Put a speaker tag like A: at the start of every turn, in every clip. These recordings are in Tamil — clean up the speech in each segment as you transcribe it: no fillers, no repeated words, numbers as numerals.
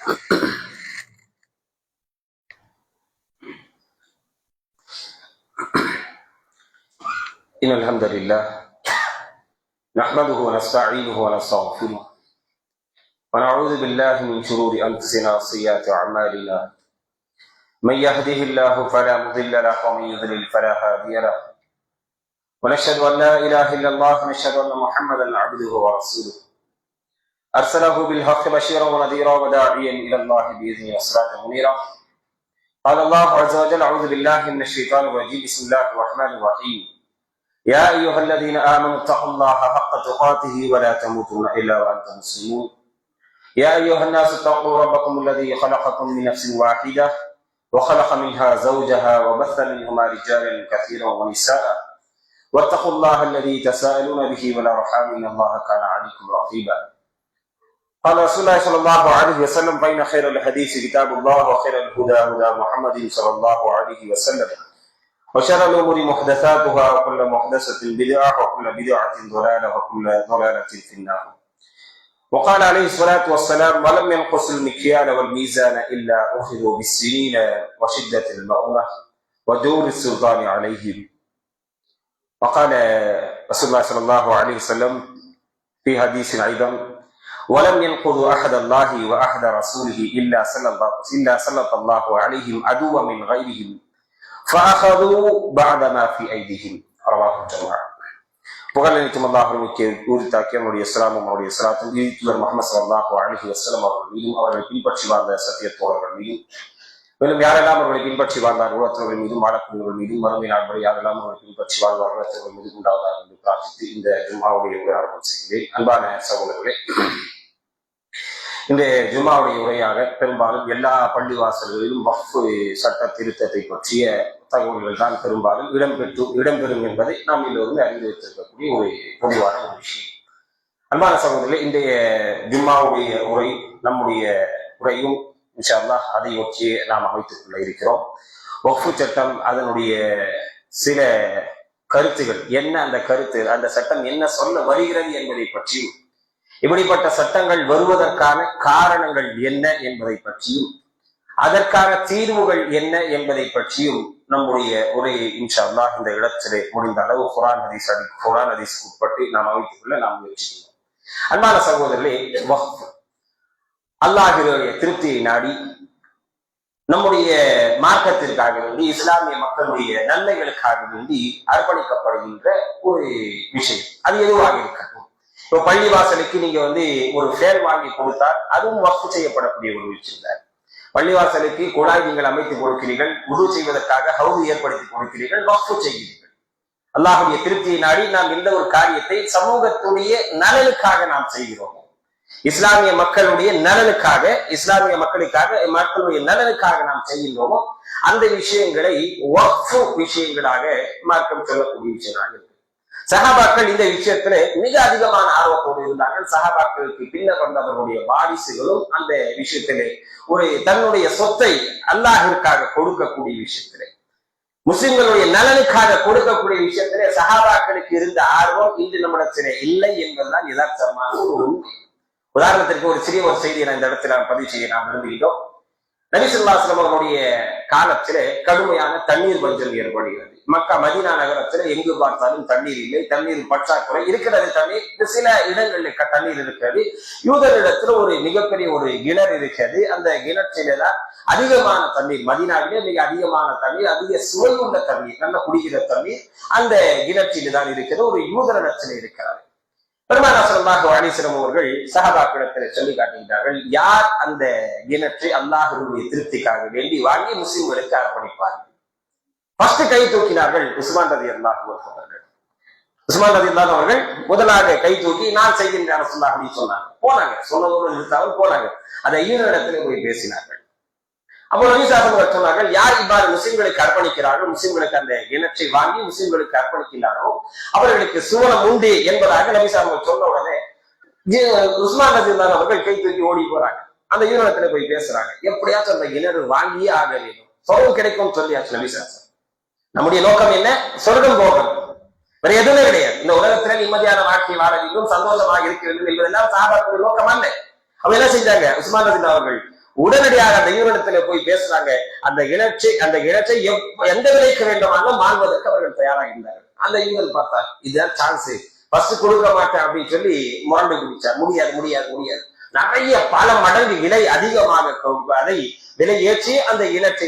A: إن الحمد لله نحمده ونستعينه ونستغفره ونعوذ بالله من شرور أنفسنا وسيئات أعمالنا من يهده الله فلا مضل له ومن يضلل فلا هادي له ونشهد أن لا إله إلا الله ونشهد أن محمدا عبده ورسوله أرسله بالحق بشيرا ونذيرا وداعيا إلى الله بإذنه وسراجا منيرا قال الله عز وجل أعوذ بالله من الشيطان الرجيم بسم الله الرحمن الرحيم يا أيها الذين آمنوا اتقوا الله حق تقاته ولا تموتن إلا وأنتم مسلمون يا أيها الناس اتقوا ربكم الذي خلقكم من نفس واحدة وخلق منها زوجها وبث منهما رجالا كثيرا ونساء واتقوا الله الذي تساءلون به والأرحام إن الله كان عليكم رقيبا قال رسول الله صلى الله عليه وسلم فإن خير الحديث كتاب الله وخير الهدى هدى محمد صلى الله عليه وسلم وشر الأمور محدثاتها وكل محدثة بدعة وكل بدعة ضلالة وكل ضلالة في النار وقال عليه الصلاة والسلام ولم ينقص المكيال والميزان إلا أخذوا بالسنين وشدة المؤونة ودور السلطان عليهم وقال رسول الله صلى الله عليه وسلم في حديث أيضا ولم ينقضوا أحد الله وأحد رسوله إلا سلط الله عليهم عدوا من غيرهم فأخذوا بعد ما في أيديهم رواه الجماعة. புகழனைத்தும் அல்லாஹ்வுக்கே உரித்தாக்கி அவருடைய இஸ்லாமும் அவருடைய இஸ்லாத்தும் தூதர் முஹம்மது ஸல்லல்லாஹு அலைஹி வஸல்லம் அவர்கள் மீதும் அவர்களை பின்பற்றி வாழ்ந்த சத்தியத்தோழர்கள் மீதும் மேலும் யாரெல்லாம் அவர்களை பின்பற்றி வாழ்ந்தார்களோ அத்தவர்கள் மீதும் வாழக்கூடியவர்கள் மீதும் மறுமை நாள் வரை யாரெல்லாம் அவர்களை பின்பற்றி வாழ்வார்களோ அத்தவர்கள் மீது உண்டாவதாக என்று பிரார்த்தித்து இந்த ஜும்மாவுடைய உரை ஆரம்பம் செய்கிறேன். அன்பான சகோதரர்களே, இந்த ஜும்மாவுடைய உரையாக பெரும்பாலும் எல்லா பள்ளிவாசல்களிலும் வக்ஃப் சட்ட திருத்தத்தை பற்றிய தகவல்கள் தான் பெரும்பாலும் இடம்பெறும் என்பதை நாம் எல்லோருமே அறிந்து வைத்திருக்கக்கூடிய ஒரு பொதுவான ஒரு விஷயம். அன்பான சகோதரர்களே, இன்றைய ஜும்மாவுடைய உரை நம்முடைய உரையும் இன்ஷா அல்லாஹ் அதை ஒட்டியே நாம் அமைத்துக் கொள்ள இருக்கிறோம். வக்ஃப் சட்டம், அதனுடைய சில கருத்துகள் என்ன, அந்த கருத்து, அந்த சட்டம் என்ன சொல்ல வருகிறது என்பதை பற்றியும், இப்படிப்பட்ட சட்டங்கள் வருவதற்கான காரணங்கள் என்ன என்பதை பற்றியும், அதற்கான தீர்வுகள் என்ன என்பதை பற்றியும் நம்முடைய உரையை இன்ஷா அல்லாஹ் இந்த இடத்திலே முடிந்த அளவு குர்ஆன் ஹதீஸுக்கு உட்பட்டு நாம் அமைத்துக் கொள்ள நாம் முயற்சிக்கிறோம். அன்பான சகோதரர்களே, வக்ஃப் அல்லாஹ்வுடைய திருப்தியை நாடி நம்முடைய மார்க்கத்திற்காக வேண்டி, இஸ்லாமிய மக்களுடைய நன்மைகளுக்காக வேண்டி அர்ப்பணிக்கப்படுகின்ற ஒரு விஷயம். அது எதுவாக இருக்கட்டும். இப்போ பள்ளிவாசலுக்கு நீங்க ஒரு ஃபேன் வாங்கி கொடுத்தால் அதுவும் வக்ஃப் செய்யப்படக்கூடிய ஒரு விஷயம் தான். பள்ளிவாசலுக்கு குழாய் நீங்கள் அமைத்து கொடுக்கிறீர்கள், உது செய்வதற்காக ஹவுது ஏற்படுத்தி கொடுக்கிறீர்கள், வக்ஃப் செய்கிறீர்கள். அல்லாஹ்வுடைய திருப்தியை நாடி நாம் எந்த ஒரு காரியத்தை சமூகத்துடைய நலனுக்காக நாம் செய்கிறோம், இஸ்லாமிய மக்களுடைய நலனுக்காக, இஸ்லாமிய மக்களுடைய நலனுக்காக நாம் செய்கின்றோமோ அந்த விஷயங்களை வக்ஃப் விஷயங்களாக மார்க்கம் சொல்லக்கூடிய விஷயங்களாக இருக்கு. சஹாபாக்கள் இந்த விஷயத்துல மிக அதிகமான ஆர்வத்தோடு இருந்தார்கள். சஹாபாக்களுக்கு பின்னர் வந்தவர்களுடைய வாரிசுகளும் அந்த விஷயத்திலே தன்னுடைய சொத்தை அல்லாஹ்விற்காக கொடுக்கக்கூடிய விஷயத்திலே, முஸ்லிம்களுடைய நலனுக்காக கொடுக்கக்கூடிய விஷயத்திலே சஹாபாக்களுக்கு இருந்த ஆர்வம் இன்று நம்மிடத்திலே இல்லை என்பதுதான் யதார்த்தமான ஒரு உண்மை. உதாரணத்திற்கு ஒரு சிறிய ஒரு செய்தியை நான் இந்த இடத்துல பதிவு செய்ய நாம் விரும்புகிறோம். நபி ஸல்லல்லாஹு அலைஹி வஸல்லம் அவருடைய காலத்திலே கடுமையான தண்ணீர் பஞ்சம் ஏற்படுகிறது. மக்கா மதீனா நகரத்துல எங்கு பார்த்தாலும் தண்ணீர் இல்லை, தண்ணீர் பற்றாக்குறை இருக்கிறது. தண்ணீர் சில இடங்களில் தண்ணீர் இருக்கிறது. யூதரிடத்துல ஒரு மிகப்பெரிய ஒரு கிணறு இருக்கிறது. அந்த கிணற்றில்தான் அதிகமான தண்ணீர், மதீனாவிலே மிக அதிகமான தண்ணீர், அதிக சுவை உள்ள தண்ணீர், நல்ல குடிக்கிற தண்ணீர் அந்த கிணற்றில் தான் இருக்கிறது. ஒரு யூதரிடத்துல இருக்கிறார். பெருமானார் ஸல்லல்லாஹு அலைஹி வஸல்லம் அவர்கள் சஹாபாக்களிடத்தில் சொல்லி காட்டுகிறார்கள், யார் அந்த கிணற்றை அல்லாஹ்வுடைய திருப்திக்காக வேண்டி வாங்கி முஸ்லிம்களுக்கு அர்ப்பணிப்பார்கள். ஃபர்ஸ்ட் கை தூக்கினார்கள் உஸ்மான் ரலியல்லாஹு அன்ஹு அவர்கள். உஸ்மான் ரலியல்லாஹு அவர்கள் முதலாக கை தூக்கி நான் செய்கின்றேன் ரசூலுல்லாஹ் அப்படி சொன்னாங்க. போனாங்க, சொன்னதோடு நிறுத்தாமல் போனாங்க. அதை ஈரனிடத்திலே போய் பேசினார்கள். அப்போ நபி ஸல்லல்லாஹு அலைஹி வஸல்லம் சொன்னார்கள், யார் இவ்வாறு முஸ்லிம்களுக்கு அர்ப்பணிக்கிறார்கள், முஸ்லிம்களுக்கு அந்த கிணற்றை வாங்கி முஸ்லிம்களுக்கு அர்ப்பணிக்கிறாரோ அவர்களுக்கு சுவனம் உண்டு என்பதாக நபி ஸல்லல்லாஹு அலைஹி வஸல்லம் சொன்ன உடனே உஸ்மான் ரலியல்லாஹு அவர்கள் கை தூக்கி ஓடி போறாங்க. அந்த ஈரனிடத்துல போய் பேசுறாங்க, எப்படியாச்சும் அந்த கிணறு வாங்கியே ஆக வேண்டும், சொர்க்கம் கிடைக்கும் சொல்லியாச்சு நபி ஸல்லல்லாஹு அலைஹி வஸல்லம். நம்முடைய நோக்கம் என்ன? சொர்க்கம் போகணும், வேற எதுவுமே கிடையாது. இந்த உலகத்துல நிம்மதியான வாழ்க்கை வாழ வேண்டும், சந்தோஷமாக இருக்க வேண்டும் என்பதெல்லாம் சஹாபாக்களுடைய நோக்கம் அல்ல. அவங்க என்ன செஞ்சாங்க? உஸ்மான் ரலியல்லாஹு அவர்கள் உடனடியாக அந்த யூனிடத்துல போய் பேசுறாங்க. அந்த இனத்தை எந்த விலைக்கு வேண்டுமானாலும் வாழ்வதற்கு அவர்கள் தயாராக இருந்தார்கள். அந்த யூனியன் பார்த்தா இதுதான் சான்ஸ், ஃபர்ஸ்ட் கொடுக்க மாட்டேன் அப்படின்னு சொல்லி முரண்டு பிடிச்சார். முடியாது முடியாது முடியாது, நிறைய பல மடங்கு விலை அதிகமாக அதை விலை ஏற்றி அந்த இனத்தை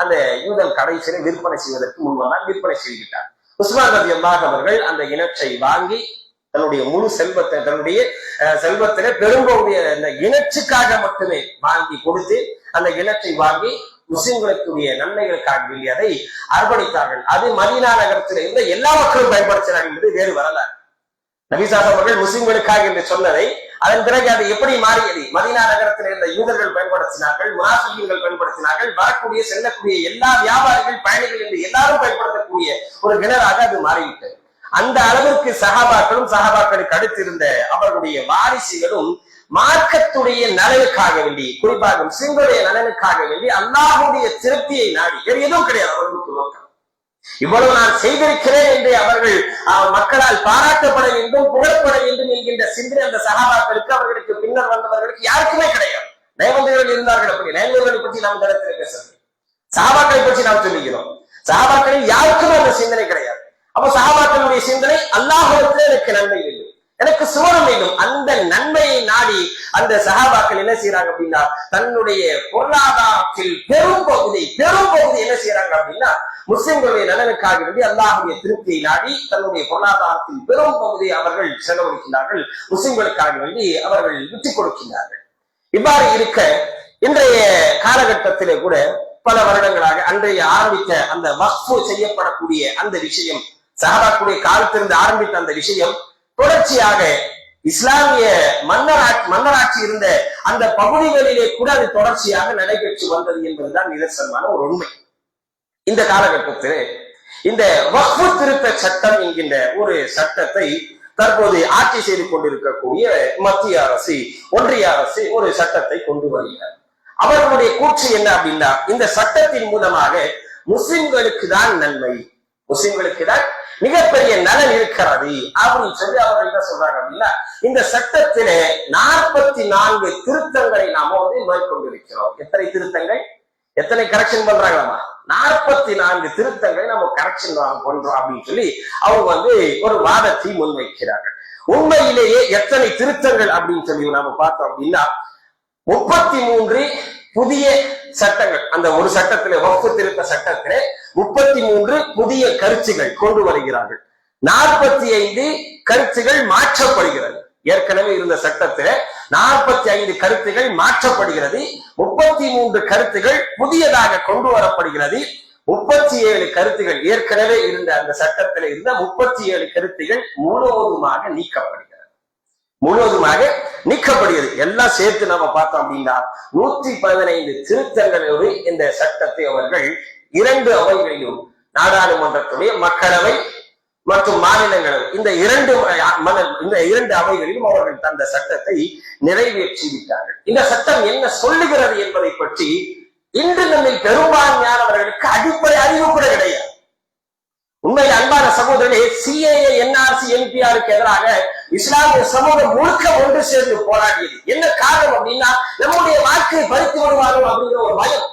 A: அந்த யூதன் கடைசியில விற்பனை செய்வதற்கு முன் வந்தால் விற்பனை செய்துவிட்டார். உஸ்மான் ரலியல்லாஹு அவர்கள் அந்த இனத்தை வாங்கி தன்னுடைய முழு செல்வத்தை, தன்னுடைய செல்வத்திலே பெரும்பகுதிய அந்த இனச்சுக்காக மட்டுமே வாங்கி கொடுத்து அந்த இனத்தை வாங்கி முஸ்லிம்களுக்குரிய நன்மைகளுக்காக வேண்டி அதை அர்ப்பணித்தார்கள். அது மதீனா நகரத்தில் இருந்த எல்லா மக்களும் பயன்படுத்தினார்கள் என்பது வேறு வரலாறு. நபி ஸல்லல்லாஹு அலைஹி வஸல்லம் முஸ்லிம்களுக்காக என்று சொன்னதை அதன் பிறகு அது எப்படி மாறியது? மதீனா நகரத்தில் இருந்த யூதர்கள் பயன்படுத்தினார்கள், முனாஃபிகீன்கள் பயன்படுத்தினார்கள், வரக்கூடிய செல்லக்கூடிய எல்லா வியாபாரிகள், பயணிகள் என்று எல்லாரும் பயன்படுத்தக்கூடிய ஒரு கிணறாக அது மாறிவிட்டது. அந்த அளவிற்கு சஹாபாக்களுக்கு அடுத்து இருந்த அவர்களுடைய வாரிசுகளும் மார்க்கத்துடைய நலனுக்காக வேண்டி, குறிப்பாக முஸ்லிம்களுடைய நலனுக்காக வேண்டி அல்லாஹ்வுடைய திருப்தியை நாடி, வேறு எதுவும் கிடையாது அவர்களுக்கு நோக்கம். இவ்வளவு நான் செய்திருக்கிறேன் என்று அவர்கள் மக்களால் பாராட்டப்பட வேண்டும், புகழப்பட வேண்டும் என்கின்ற சிந்தனை அந்த சஹாபாக்களுக்கு, அவர்களுக்கு பின்னர் வந்தவர்களுக்கு யாருக்குமே கிடையாது. நயவந்தர்கள் இருந்தார்கள். அப்படி நயவந்தர்களை பற்றி நாம் தரத்தில் பேசுறோம், சஹாபாக்களை பற்றி நாம் சொல்லுகிறோம். சஹாபாக்களில் யாருக்குமே அந்த சிந்தனை கிடையாது. அப்ப சஹாபாக்களுடைய சிந்தனை அல்லாஹ்விடத்திலே எனக்கு நன்மை வேண்டும், எனக்கு சுவனம் வேண்டும். அந்த நன்மையை நாடி அந்த சஹாபாக்கள் என்ன செய்யறாங்க அப்படின்னா, தன்னுடைய பொருளாதாரத்தில் பெரும் பகுதி என்ன செய்யறாங்க அப்படின்னா, முஸ்லிம்களுடைய நலனுக்காக வேண்டி அல்லாஹ்வுடைய திருப்தியை நாடி தன்னுடைய பொருளாதாரத்தில் பெரும் பகுதியை அவர்கள் செலவழிக்கின்றார்கள், முஸ்லிம்களுக்காக வேண்டி அவர்கள் விட்டுக் கொடுக்கின்றார்கள். இவ்வாறு இருக்க இன்றைய காலகட்டத்திலே கூட பல வருடங்களாக அன்றைய ஆரம்பித்த அந்த வக்ஃப் செய்யப்படக்கூடிய அந்த விஷயம், சஹாபாக்களுடைய காலத்திலிருந்து ஆரம்பித்த அந்த விஷயம் தொடர்ச்சியாக இஸ்லாமிய மன்னராட்சி இருந்த அந்த பகுதிகளிலே கூட அது தொடர்ச்சியாக நடைபெற்று வந்தது என்பதுதான் நிதர்சனமான ஒரு உண்மை. இந்த காலகட்டத்தில் இந்த வக்ஃப் திருத்த சட்டம் என்கின்ற ஒரு சட்டத்தை தற்போது ஆட்சி செய்து கொண்டிருக்கக்கூடிய மத்திய அரசு, ஒன்றிய அரசு ஒரு சட்டத்தை கொண்டு வருகிறார். அவர்களுடைய கூற்று என்ன அப்படின்னா, இந்த சட்டத்தின் மூலமாக முஸ்லிம்களுக்கு தான் நன்மை, முஸ்லிம்களுக்கு தான் மிகப்பெரிய நலன் இருக்கிறது அப்படின்னு சொல்லி அவர்கள் என்ன சொல்றாங்க அப்படின்னா, இந்த சட்டத்திலே 44 திருத்தங்களை நாம மேற்கொண்டிருக்கிறோம். எத்தனை திருத்தங்கள், எத்தனை கரெக்ஷன் பண்றாங்களாமா? 44 திருத்தங்களை நம்ம கரெக்ஷன் பண்றோம் அப்படின்னு சொல்லி அவங்க ஒரு வாதத்தை முன்வைக்கிறார்கள். உண்மையிலேயே எத்தனை திருத்தங்கள் அப்படின்னு சொல்லி நாம பார்த்தோம் அப்படின்னா, 33 புதிய சட்டங்கள், அந்த ஒரு சட்டத்திலே வக்ஃப் திருத்த சட்டத்திலே 33 புதிய கருத்துகள் கொண்டு வருகிறார்கள். 45 கருத்துகள் மாற்றப்படுகிறது. ஏற்கனவே இருந்த சட்டத்திலே 45 கருத்துகள் மாற்றப்படுகிறது, 33 கருத்துகள் புதியதாக கொண்டு வரப்படுகிறது, 37 கருத்துகள் ஏற்கனவே இருந்த அந்த சட்டத்திலே இருந்த 37 கருத்துகள் முழுவதுமாக நீக்கப்படுகிறது. எல்லாம் சேர்த்து நம்ம பார்த்தோம் அப்படின்னா 115 திருத்தங்களோடு இந்த சட்டத்தை அவர்கள் 2 அவைகளிலும், நாடாளுமன்றத்துடைய மக்களவை மற்றும் மாநிலங்களவை, இந்த இரண்டு அவைகளிலும் அவர்கள் தந்த சட்டத்தை நிறைவேற்றி விட்டார்கள். இந்த சட்டம் என்ன சொல்லுகிறது என்பதை பற்றி இன்று நம்மில் பெரும்பான்மையானவர்களுக்கு அடிப்படை அறிவு கூட கிடையாது. உண்மையில் அன்பான சகோதரனே, சிஏஏ, என்ஆர்சி, என்பிஆருக்கு எதிராக இஸ்லாமிய சமூகம் முழுக்க ஒன்று சேர்ந்து போராடியது. என்ன காரணம் அப்படின்னா, நம்முடைய வாக்கை பறித்து விடுவார்கள் அப்படிங்கிற ஒரு பயம்.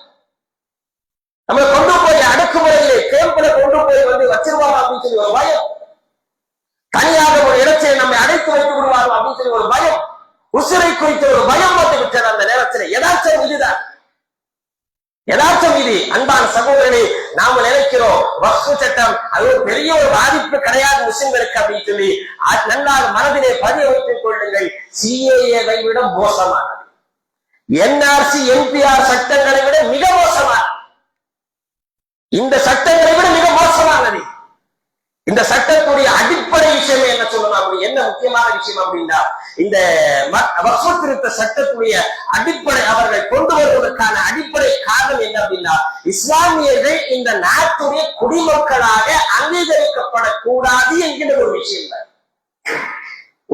A: நம்மளை கொண்டு போய் அடக்குமுறையிலே கேம்பில கொண்டு போய் வச்சிருவாங்க அப்படின்னு சொல்லி ஒரு பயம். தனியாக ஒரு இடத்திலே நம்மை அடைத்து வைத்து விடுவார்கள் அப்படின்னு சொல்லி ஒரு பயம். உசுரை குறித்த ஒரு பயம் வந்து விட்டது அந்த நேரத்தில். யதார்த்தம் இதுதான், யதார்த்தம் இது. அன்பான சகோதரனே, நாம நினைக்கிறோம் வக்ஃப் சட்டம் அது ஒரு பெரிய ஒரு பாதிப்பு கிடையாது முஸ்லிம்களுக்கு அப்படின்னு சொல்லி நன்றாக மனதிலே பதிய வைத்துக் கொள்ளுங்கள். சிஏஏவை விட மோசமானது, என்ஆர்சி, என்பிஆர் சட்டங்களை விட மிக மோசமானது, இந்த சட்டங்களை விட மிக மோசமானது. இந்த சட்டத்துடைய அடிப்படை விஷயம் என்ன சொல்லணும் அப்படி, என்ன முக்கியமான விஷயம் அப்படின்னா, இந்த வக்ஃப் திருத்த சட்டத்துடைய அடிப்படை அவர்கள் கொண்டு வருவதற்கான அடிப்படை காரணம் என்ன அப்படின்னா, இஸ்லாமியர்கள் இந்த நாட்டுடைய குடிமக்களாக அங்கீகரிக்கப்படக்கூடாது என்கிற ஒரு விஷயம் தான்.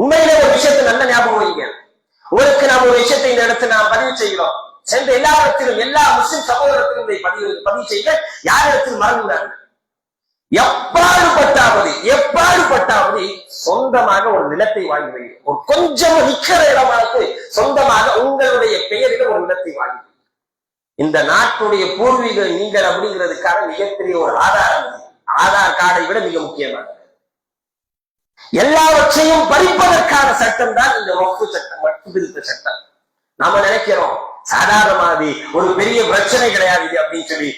A: உண்மையிலே ஒரு விஷயத்தை நல்ல ஞாபகம் வைங்க. உங்களுக்கு நாம் ஒரு விஷயத்தை இந்த இடத்துல நாம் பதிவு செய்கிறோம். சென்ற எல்லா இடத்திலும், எல்லா முஸ்லிம் சகோதரத்திலும் இதை பதிவு செய்ய யாரிடத்தில் மறந்துவிடாது. எப்பாடுபட்டாவது சொந்தமாக ஒரு நிலத்தை வாங்கி வைங்க. ஒரு கொஞ்சம் நிக்கிற இடமானது சொந்தமாக உங்களுடைய பெயரில் ஒரு நிலத்தை வாங்கி. இந்த நாட்டுடைய பூர்வீகம் நீங்கள் அப்படிங்கிறதுக்கான மிகப்பெரிய ஒரு ஆதார் கார்டை விட மிக முக்கியமானது. எல்லாவற்றையும் பறிப்பதற்கான சட்டம் தான் இந்த வக்ஃபு சட்டம், வக்ஃபு திருத்த சட்டம். நாம நினைக்கிறோம் சாதாரணமானது, ஒரு பெரிய பிரச்சனை கிடையாது அப்படின்னு சொல்லி.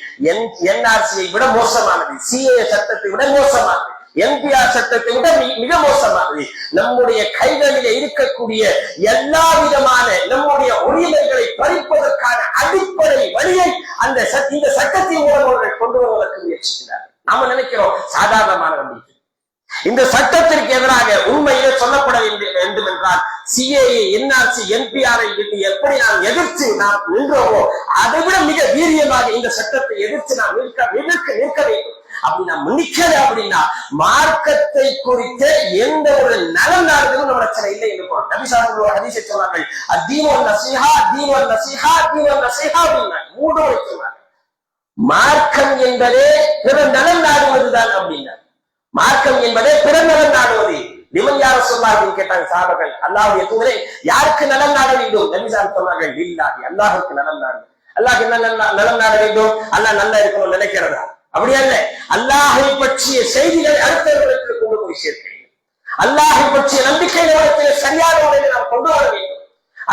A: என்ஆர்சியை விட மோசமானது, சிஏஏ சட்டத்தை விட மோசமானது, என்பிஆர் சட்டத்தை விட மிக மோசமானது. நம்முடைய கைகளில் இருக்கக்கூடிய எல்லா விதமான நம்முடைய உரிமைகளை பறிப்பதற்கான அடிப்படை வழியை இந்த சட்டத்தின் மூலம் அவர்கள் கொண்டு வருவதற்கு முயற்சிக்கிறார். நாம நினைக்கிறோம் சாதாரணமான இந்த சட்டத்திற்கு எதிராக உண்மையிலே சொல்லப்பட வேண்டும் என்றால் சிஏஏ, என்ஆர்சி, என்பிஆரை எப்படி நாம் எதிர்த்து நாம் நின்றோமோ அதை விட மிக வீரியமாக இந்த சட்டத்தை எதிர்த்து நாம் நிற்க வேண்டும். அப்படி நாம் நிற்கல அப்படின்னா மார்க்கத்தை குறித்த எந்த ஒரு நலன் நாடுகளும் நம்ம பிரச்சனை இல்லை என்று நபிசார்கள் ஹதீஸை சொன்னார்கள். அத்தீனுன் நஸீஹா, தீனுன் நஸீஹா, தீனுன் நஸீஹா அப்படின்னாங்க. மூன்று முறை சொன்னாங்க. மார்க்கம் என்பதே பிற நலன் நாடுவதுதான் அப்படின்னா. மார்க்கம் என்பதே பிற நலன் நாடுவது. நிமன் யார சொல்லார்கள் கேட்டாங்க சாபர்கள். அல்லாஹ்வுடைய தூதரே யாருக்கு நலன் நாட வேண்டும்? நபிசார்கள் சொன்னார்கள் இல்லாஹி, அல்லாஹ்வுக்கு நலன் நாடு. அல்லாஹ் என்ன நலன் நாட வேண்டும்? அல்லாஹ் நல்லா இருக்கணும்னு நினைக்கிறதா? அப்படியா இல்ல. அல்லாஹை பற்றிய செய்திகளை அடுத்தவர்களுக்கு கொண்டு போய் சேர்க்கிறீர்கள். அல்லாஹை பற்றிய நம்பிக்கை நிலவரத்தில் சரியான முறையில் நாம் கொண்டு வர வேண்டும்.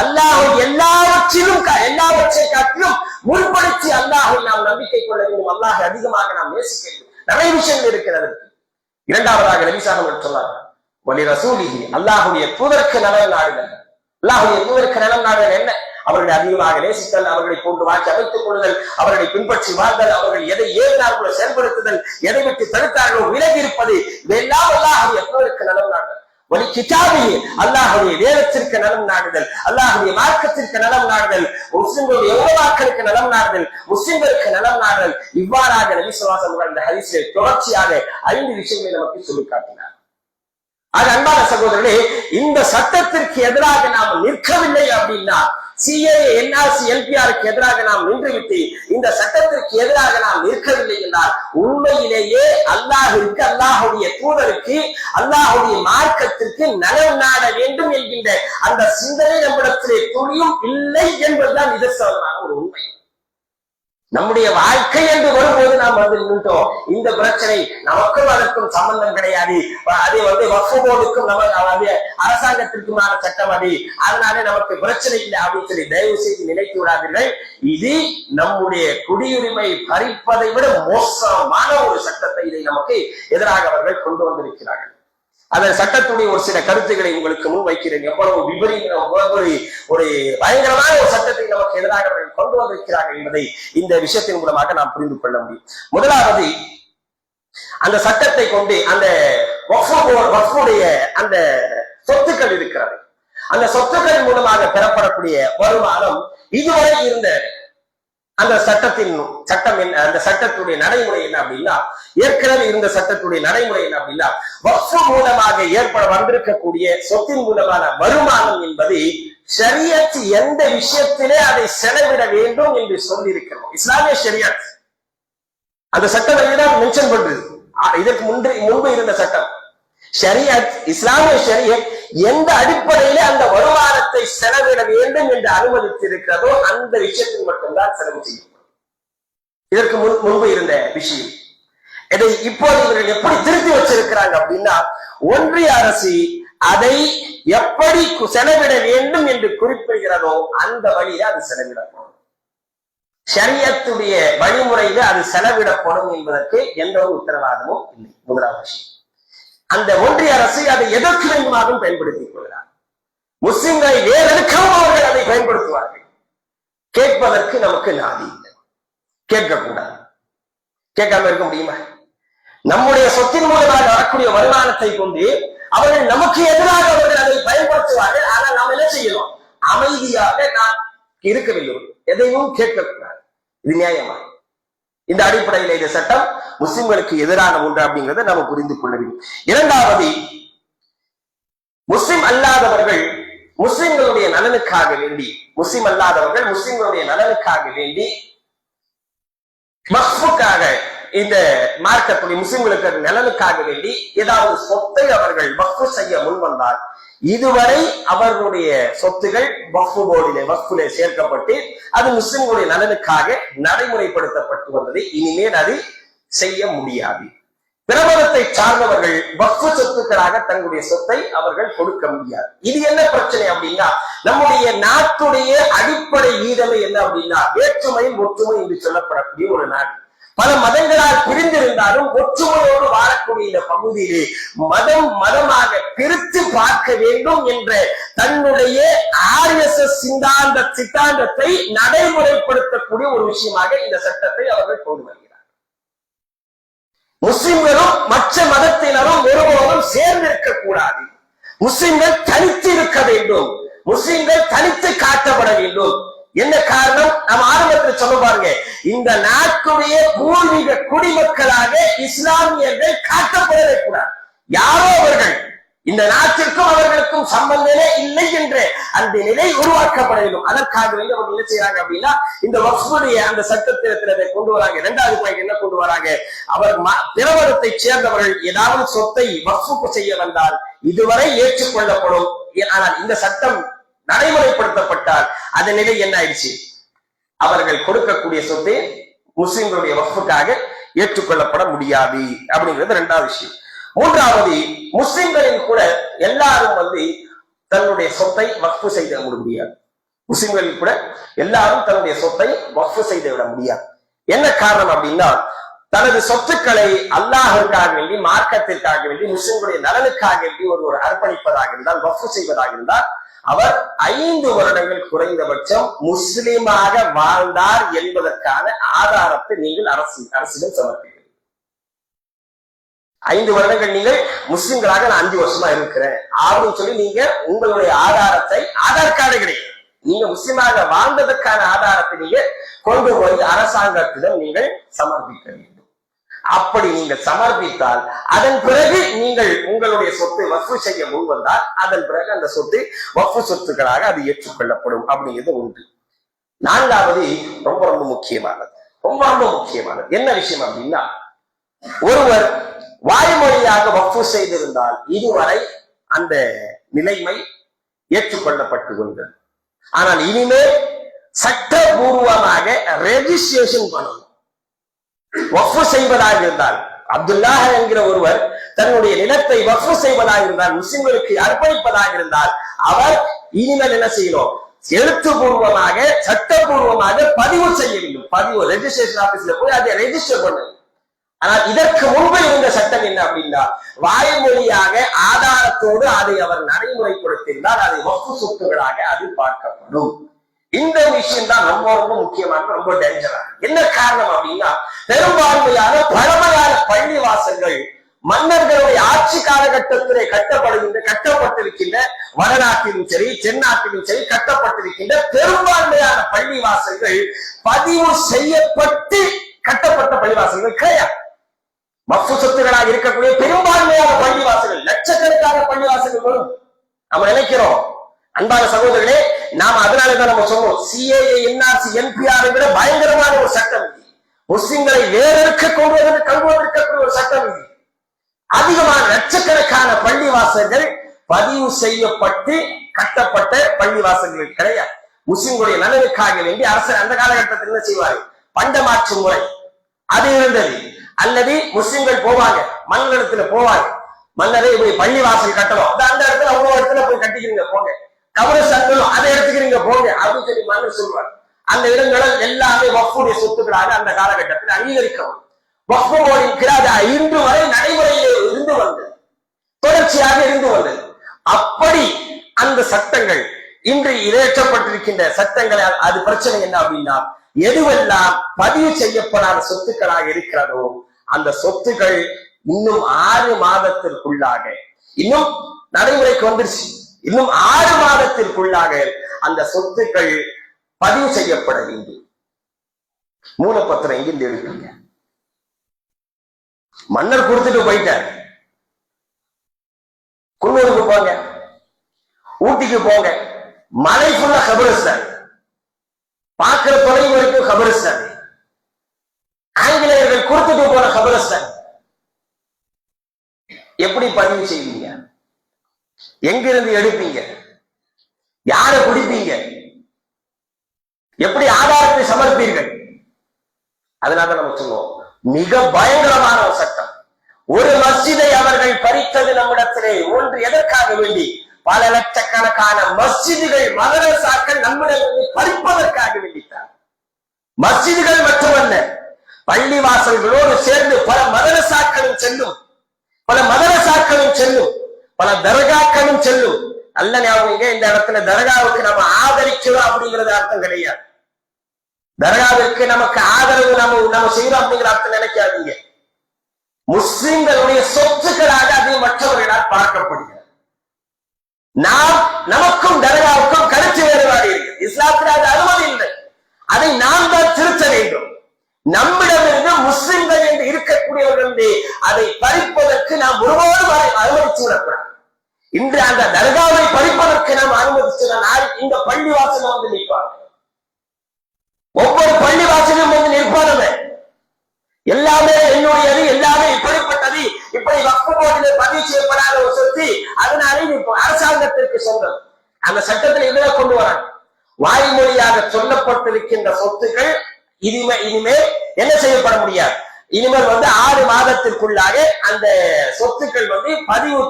A: அல்லாஹ் எல்லாவற்றை காட்டிலும் முற்படுத்தி அல்லாஹை நாம் நம்பிக்கை கொள்ள வேண்டும். அல்லாஹை அதிகமாக நாம் நேசிக்க வேண்டும். நிறைய விஷயங்கள் இருக்கிறது. இரண்டாவதாக நபிசார்கள் சொன்னார்கள் வலி ரசூலிஹி, அல்லாஹுடைய தூதருக்கு நலன் நாடுகள். அல்லாஹுடைய தூதருக்கு நலன் நாடுகள் என்ன? அவர்களை அதிகமாக நேசித்தல், அவர்களை போன்று வாக்கி அமைத்துக் கொள்ளுதல், அவர்களை பின்பற்றி வாழ்தல், அவர்கள் எதை ஏறினார்களோ செயல்படுத்துதல், எதை விட்டு தடுத்தார்களோ விலகி இருப்பது, இதெல்லாம் அல்லாஹுடைய தூதருக்கு நலன் நாடுதல். வலி கிதாபிஹி, அல்லாஹுடைய வேதத்திற்கு நலம் நாடுதல், அல்லாஹுடைய மார்க்கத்திற்கு நலம் நாடுதல், முஸ்லிம்களுடைய உலமாக்களுக்கு நலம் நாடுதல், முஸ்லிம்களுக்கு நலம் நாடுதல். இவ்வாறாக நபி ஸல்லல்லாஹு அலைஹி வஸல்லம் இந்த ஹதீஸிலே தொடர்ச்சியாக 5 விஷயங்களை நமக்கு சொல்லி காட்டினார். ஆக அன்பான சகோதரர்களே, இந்த சட்டத்திற்கு எதிராக நாம் நிற்கவில்லை அப்படின்னா, சிஏஏ, என்ஆர்சி, என்பிஆருக்கு எதிராக நாம் நின்றுவிட்டு இந்த சட்டத்திற்கு எதிராக நாம் நிற்கவில்லை என்றால் உண்மையிலேயே அல்லாஹ்விற்கு, அல்லாஹுடைய தூதருக்கு, அல்லாஹுடைய மார்க்கத்திற்கு நலன் நாட வேண்டும் என்கின்ற அந்த சிந்தனை நம்மிடத்திலே துளியும் இல்லை என்பதுதான் நிதர்சனமான ஒரு உண்மை. நம்முடைய வாழ்க்கை என்று வரும்போது நாம் நின்றோம். இந்த பிரச்சனை நமக்கும் அதற்கும் சம்பந்தம் கிடையாது. அதே வக்ஃபு போர்டுக்கும் நம்ம அரசாங்கத்திற்குமான சட்டம் அது, அதனாலே நமக்கு பிரச்சனை இல்லை அப்படின்னு சொல்லி தயவு செய்து நினைத்து விடாதீர்கள். இது நம்முடைய குடியுரிமை பறிப்பதை விட மோசமான ஒரு சட்டத்தை இதை நமக்கு எதிராக அவர்கள் கொண்டு வந்திருக்கிறார்கள். அந்த சட்டத்துடைய ஒரு சில கருத்துக்களை உங்களுக்கு முன் வைக்கிறேன். எவ்வளவு ஒரு பயங்கரமான ஒரு சட்டத்தை நமக்கு எதிராக அவர்கள் கொண்டு வந்திருக்கிறார்கள் என்பதை இந்த விஷயத்தின் மூலமாக நாம் புரிந்து கொள்ள முடியும். முதலாவது, அந்த சட்டத்தை கொண்டு அந்த வக்ஃபுடைய அந்த சொத்துக்கள் இருக்கிறது. அந்த சொத்துக்கள் மூலமாக பெறப்படக்கூடிய வருமானம் இதுவரை இருந்த அந்த சட்டம் என்ன, அந்த சட்டத்துடைய நடைமுறை என்ன அப்படின்னா, ஏற்கனவே இருந்த சட்டத்துடைய நடைமுறை என்ன அப்படின்னா, வக்ஃபு மூலமாக வந்திருக்கக்கூடிய சொத்தின் மூலமான வருமானம் என்பது ஷரியத் எந்த விஷயத்திலே அதை செலவிட வேண்டும் என்று சொல்லி இருக்கிறோம். இஸ்லாமிய ஷரியத் அந்த சட்டம் தான் மென்ஷன் பண்றது. இதற்கு முன்பு இருந்த சட்டம் ஷரியத், இஸ்லாமிய ஷரியத் எந்த அடிப்படையிலே அந்த வருமானத்தை செலவிட வேண்டும் என்று அனுமதித்திருக்கிறதோ அந்த விஷயத்தில் மட்டும்தான் செலவு செய்யப்படும். இதற்கு முன்பு இருந்த விஷயம். இதை இப்போது இவர்கள் எப்படி திருத்தி வச்சிருக்கிறாங்க அப்படின்னா, ஒன்றிய அரசு அதை எப்படி செலவிட வேண்டும் என்று குறிப்பிடுகிறதோ அந்த வழியில அது செலவிடப்படும். ஷரியத்துடைய வழிமுறையில அது செலவிடப்படும் என்பதற்கு எந்த ஒரு உத்தரவாதமும் இல்லை. முதலாவது விஷயம், அந்த ஒன்றிய அரசு அதை எதற்கு வேண்டுமாகவும் பயன்படுத்திக் கொள்கிறார். முஸ்லிம்களை வேறெடுக்கவும் அவர்கள் அதை பயன்படுத்துவார்கள். கேட்பதற்கு நமக்கு நாதி இல்லை, கேட்கக்கூடாது. கேட்காம இருக்க முடியுமா? நம்முடைய சொத்தின் மூலமாக வரக்கூடிய வருமானத்தை கொண்டு அவர்கள் நமக்கு எதிராக அவர்கள் அதை பயன்படுத்துவார்கள். ஆனால் நாம் என்ன செய்யணும்? அமைதியாக நான் இருக்க வேண்டும், எதையும் கேட்கக்கூடாது. இது நியாயமா? இந்த அடிப்படையில் இந்த சட்டம் முஸ்லிம்களுக்கு எதிரான ஒன்று அப்படிங்கிறத நம்ம புரிந்து கொள்ள வேண்டும். இரண்டாவது, முஸ்லிம் அல்லாதவர்கள் முஸ்லிம்களுடைய நலனுக்காக வேண்டி முஸ்லிம்களுடைய நலனுக்காக வேண்டி வக்ஃபுக்காக இந்த மார்க்கத்துடைய முஸ்லிம்களுக்கு நலனுக்காக வேண்டி ஏதாவது சொத்தை அவர்கள் வக்ஃபு செய்ய முன்வந்தால் இதுவரை அவர்களுடைய சொத்துகள் வக்ஃபு போர்டிலே வக்ஃபிலே சேர்க்கப்பட்டு அது முஸ்லிம்களுடைய நலனுக்காக நடைமுறைப்படுத்தப்பட்டு வந்தது. இனிமேல் அது செய்ய முடியாது. பிரபலத்தை சார்ந்தவர்கள் வக்ஃபு சொத்துக்களாக தங்களுடைய சொத்தை அவர்கள் கொடுக்க முடியாது. இது என்ன பிரச்சனை அப்படின்னா, நம்முடைய நாட்டுடைய அடிப்படை வீதமே என்ன அப்படின்னா வேற்றுமையில் ஒற்றுமை என்று சொல்லப்படக்கூடிய ஒரு நாடு. பல மதங்களால் பிரிந்திருந்தாலும் ஒற்றுமையோடு வாழக்கூடிய இந்த பகுதியிலே மதமாக பிரித்து பார்க்க வேண்டும் என்ற தன்னுடைய RSS சித்தாந்தத்தை நடைமுறைப்படுத்தக்கூடிய ஒரு விஷயமாக இந்த சட்டத்தை அவர்கள் கொண்டு வருகிறார். முஸ்லிம்களும் மற்ற மதத்தினரும் ஒருபோதும் சேர்ந்திருக்க கூடாது. முஸ்லிம்கள் தனித்து இருக்க வேண்டும். முஸ்லிம்கள் தனித்து காட்டப்பட வேண்டும். என்ன காரணம்? நம்ம ஆரம்பத்தில் சொல்ல பாருங்க, இந்த நாட்டுடைய பூர்வீக குடிமக்களாக இஸ்லாமியர்கள் காட்டப்படவே கூடாது. யாரோ அவர்கள், இந்த நாட்டிற்கும் அவர்களுக்கும் சம்பந்தமே இல்லை என்று அந்த நிலை உருவாக்கப்பட வேண்டும். அதற்காக வேண்டி அவர்கள் என்ன செய்யறாங்க அப்படின்னா இந்த வக்ஃபுடைய அந்த சட்டத்திட்டத்தை கொண்டு வராங்க. இரண்டாவது பாயிண்ட் என்ன கொண்டு வராங்க? அவர் பிறவரத்தை சேர்ந்தவர்கள் ஏதாவது சொத்தை வக்ஃபுக்கு செய்ய வந்தால் இதுவரை ஏற்றுக்கொள்ளப்படும். ஆனால் இந்த சட்டம் நடைமுறைப்படுத்தப்பட்டால் அதன் நிலை என்ன ஆயிடுச்சு? அவர்கள் கொடுக்கக்கூடிய சொத்தை முஸ்லிம்களுடைய வக்ஃபுக்காக ஏற்றுக்கொள்ளப்பட முடியாது அப்படிங்கிறது இரண்டாவது விஷயம். மூன்றாவது, முஸ்லிம்களில் கூட எல்லாரும் தன்னுடைய சொத்தை வக்ஃபு செய்து விட முடியாது. முஸ்லிம்களில் கூட எல்லாரும் தன்னுடைய சொத்தை வக்ஃபு செய்து விட முடியாது. என்ன காரணம் அப்படின்னா, தனது சொத்துக்களை அல்லாஹ்விற்காக வேண்டி, மார்க்கத்திற்காக வேண்டி, முஸ்லிம்களுடைய நலனுக்காக வேண்டி ஒருவர் அர்ப்பணிப்பதாக இருந்தால், வக்ஃபு செய்வதாக இருந்தால், அவர் 5 வருடங்கள் குறைந்தபட்சம் முஸ்லிமாக வாழ்ந்தார் என்பதற்கான ஆதாரத்தை நீங்கள் அரசிடம் சமர்ப்பிக்கிறீர்கள். 5 வருடங்கள் நீங்கள் முஸ்லிம்களாக நான் 5 வருஷமா இருக்கிறேன் அப்படின்னு சொல்லி நீங்க உங்களுடைய ஆதாரத்தை, ஆதார் கார்டு கிடையாது, நீங்க முஸ்லிமாக வாழ்ந்ததற்கான ஆதாரத்தை நீங்க கொண்டு போய் அரசாங்கத்திடம் நீங்கள் சமர்ப்பிக்க வேண்டும். அப்படி நீங்கள் சமர்ப்பித்தால் அதன் பிறகு நீங்கள் உங்களுடைய சொத்தை வக்ஃபு செய்ய முன்வந்தால் அதன் பிறகு அந்த சொத்து வக்ஃபு சொத்துக்களாக அது ஏற்றுக்கொள்ளப்படும் அப்படிங்கிறது ஒன்று. நான்காவது ரொம்ப ரொம்ப முக்கியமானது, என்ன விஷயம் அப்படின்னா, ஒருவர் வாய்மொழியாக வக்ஃபு செய்திருந்தால் இதுவரை அந்த நிலைமை ஏற்றுக்கொள்ளப்பட்டு கொண்டது. ஆனால் இனிமேல் சட்டபூர்வமாக ரெஜிஸ்ட்ரேஷன் பண்ணணும். வக்ஃபு செய்வதாக இருந்தால், அப்துல்லாஹ் என்கிற ஒருவர் தன்னுடைய நிலத்தை வக்ஃபு செய்வதாக இருந்தால், முஸ்லிம்களுக்கு அர்ப்பணிப்பதாக இருந்தால், அவர் இனிமேல் என்ன செய்யணும்? எழுத்துப்பூர்வமாக சட்டபூர்வமாக பதிவு செய்ய வேண்டும். பதிவு ரெஜிஸ்ட்ரேஷன் ஆபீஸ்ல போய் அதை ரெஜிஸ்டர் பண்ணணும். ஆனால் இதற்கு முன்பு இருந்த சட்டம் என்ன அப்படின்னா, வாய்மொழியாக ஆதாரத்தோடு அதை அவர் நடைமுறைப்படுத்தியிருந்தால் அதை வக்ஃபு சொத்துகளாக அது பார்க்கப்படும். இந்த விஷயம் தான் ரொம்ப ரொம்ப முக்கியமான, ரொம்ப டேஞ்சரா. என்ன காரணம் அப்படின்னா, பெரும்பான்மையான பழமையான பள்ளிவாசல்கள் மன்னர்களுடைய ஆட்சி காலகட்டத்திலே கட்டப்பட்டிருக்கின்ற வடநாட்டிலும் சரி தென்னாட்டிலும் சரி கட்டப்பட்டிருக்கின்ற பெரும்பான்மையான பள்ளிவாசல்கள் பதிவு செய்யப்பட்டு கட்டப்பட்ட பள்ளிவாசல்கள் கிடையாது. வக்ஃபு சொத்துக்களாக இருக்கக்கூடிய பெரும்பான்மையான பள்ளிவாசல்கள், லட்சக்கணக்கான பள்ளிவாசல்களும் நம்ம நினைக்கிறோம். அன்பான சகோதரர்களே, நாம் அதனாலதான் நம்ம சொல்றோம், CAA, NRC, NPR விட பயங்கரமான ஒரு சட்டம் இது. முஸ்லிம்களை வேறெடுக்க கொள்வதற்கக்கூடிய ஒரு சட்டம் இது. அதிகமான லட்சக்கணக்கான பள்ளிவாசல்கள் பதிவு செய்யப்பட்டு கட்டப்பட்ட பள்ளிவாசல்கள் கிடையாது. முஸ்லிம்களுடைய நலனுக்காக வேண்டி அரசர் அந்த காலகட்டத்தில் என்ன செய்வாரு? பண்டமாற்று முறை அது இருந்தது. அல்லது முஸ்லிம்கள் போவாங்க, மன்னரிடத்துல போவாங்க, மன்னரை போய் பள்ளிவாசல் கட்டணும், அந்த இடத்துல அவ்வளவு இடத்துல போய் கட்டிக்கிறீங்க போங்க, கபரஸ்தான்களும் அதை எடுத்துக்கிறீங்க போங்க அப்படின்னு சொல்லி மன்னர் சொல்வார். அந்த இடங்களும் எல்லாமே வக்ஃபுடைய சொத்துக்களாக அந்த காலகட்டத்தில் அங்கீகரிக்கவும் வக்ஃபு போர்டின் கிராதா இன்று வரை நடைமுறையிலே இருந்து வந்தது, தொடர்ச்சியாக இருந்து வந்தது. அப்படி அந்த சட்டங்கள் இன்று இறையற்றப்பட்டிருக்கின்ற சட்டங்கள், அது பிரச்சனை என்ன அப்படின்னா, எதுவெல்லாம் பதிவு செய்யப்படாத சொத்துக்களாக இருக்கிறதோ அந்த சொத்துக்கள் இன்னும் 6 மாதத்திற்குள்ளாக, இன்னும் நடைமுறைக்கு வந்துருச்சு, இன்னும் 6 மாதத்திற்குள்ளாக அந்த சொத்துக்கள் பதிவு செய்யப்பட வேண்டும். மூலப்பத்திரம் எங்கிருந்து எடுப்பீங்க? மன்னர் கொடுத்துட்டு போயிட்டார். குன்னூருக்கு போங்க, ஊட்டிக்கு போங்க, மலை ஃபுல்லா கபரிஸ்தான், பார்க்கிற தொலைவு வரைக்கும் கபரிஸ்தான். ஆங்கிலேயர்கள் கொடுத்துட்டு போன எப்படி பதிவு செய்வீங்க? எங்கிருந்து எடுப்பீங்க? யாரை குடிப்பீங்க? எப்படி ஆதாரத்தை சமர்ப்பீர்கள்? அதனால நம்ம சொல்லுவோம், மிக பயங்கரமான ஒரு சட்டம். ஒரு மஸ்ஜிதை அவர்கள் பறித்தது நம்மிடத்திலே ஒன்று. எதற்காக வேண்டி? பல லட்சக்கணக்கான மஸ்ஜிதுகள், மதரசாக்கள் நம்மிடமிருந்து பறிப்பதற்காக வேண்டித்தான். மஸ்ஜிதுகள் மட்டுமல்ல, பள்ளிவாசல்களோடு சேர்ந்து பல மதரசாக்களும் செல்லும், பல தர்காக்களும் செல்லும். நல்ல ஞாபகம், இந்த இடத்துல தர்காவுக்கு நம்ம ஆதரிக்கிறோம் அப்படிங்கிறது அர்த்தம் கிடையாது. தர்காவிற்கு நமக்கு ஆதரவு நம்ம செய்யறோம் அப்படிங்கிற அர்த்தம் நினைக்காதீங்க. முஸ்லிம்களுடைய சொத்துக்களாக அது மற்றவர்களால் பார்க்கப்படுகிறது. நமக்கும் தர்காவுக்கும் கருத்து வேறுபாடு இருக்கு. இஸ்லாத்தில் அது அனுமதி இல்லை. அதை நாம் தான் திருத்த வேண்டும். நம்மிடமிருந்து முஸ்லிம்கள் என்று இருக்கக்கூடியவர்கள் அதை பறிப்பதற்கு நாம் ஒருபோதும் அனுமதித்து விடக்கூடாது. இன்று அந்த தர்காவை பறிப்பதற்கு நாம் அனுமதிச்சதால் இந்த பள்ளிவாசல் வந்து நிற்பாங்க. ஒவ்வொரு பள்ளிவாசலும் வந்து நிற்பாங்க. எல்லாமே என்னுடையது, எல்லாமே இப்படிப்பட்டது, இப்படி வக்ஃப் போர்டிலே பதிவு செய்யப்படாத ஒரு சொத்து, அதனாலே அரசாங்கத்திற்கு சொந்தம். அந்த சட்டத்தில் இதில் கொண்டு வராங்க. வாய்மொழியாக சொல்லப்பட்டிருக்கின்ற சொத்துக்கள் இனிமேல் என்ன செய்யப்பட முடியாது. இனிமேல் வந்து 6 மாதத்திற்குள்ளாக அந்த சொத்துக்கள் வந்து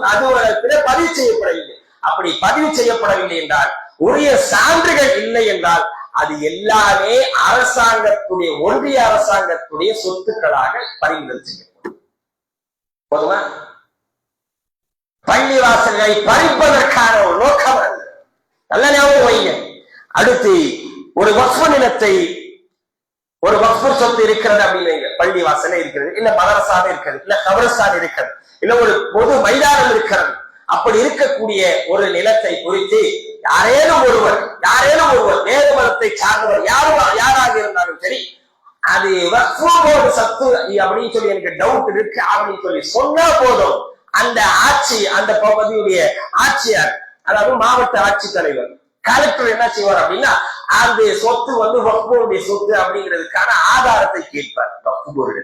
A: அலுவலகத்திலே பதிவு செய்யப்படவில்லை. அப்படி பதிவு செய்யப்படவில்லை என்றால், உரிய சான்றுகள் இல்லை என்றால், அது எல்லாமே அரசாங்கத்துடைய, ஒன்றிய அரசாங்கத்துடைய சொத்துக்களாக பறிமுதல் செய்யப்படும். போதுமா? பள்ளிவாசல்களை பறிப்பதற்கான ஒரு நோக்கம் அல்ல. நல்ல ஞாபகம் வைங்க. அடுத்து, ஒரு வக்ஃப் நிலத்தை, ஒரு வக்ஃப் சொத்து இருக்கிறது அப்படின்னு, பள்ளி வாசல இருக்கிறது, இல்ல மதரசாக இருக்கிறது, இல்ல கபரஸ்தான் இருக்கிறது, இல்ல ஒரு பொது மைதானம் இருக்கிறது. அப்படி இருக்கக்கூடிய ஒரு நிலத்தை குறித்து யாரேனும் ஒருவர் வேறு மதத்தை சார்ந்தவர் யாராக இருந்தாலும் சரி, அது வக்ஃப் போர்டு சொத்து அப்படின்னு சொல்லி எனக்கு டவுட் இருக்கு அப்படின்னு சொல்லி சொன்னா போதும், அந்த ஆட்சி, அந்த பகுதியுடைய ஆட்சியார், அதாவது மாவட்ட ஆட்சித்தலைவர், கலெக்டர் என்ன செய்வார் அப்படின்னா, அந்த சொத்து வந்து வக்ஃப் போர்டுடைய சொத்து அப்படிங்கிறதுக்கான ஆதாரத்தை கேட்பார். வக்ஃப் போர்டு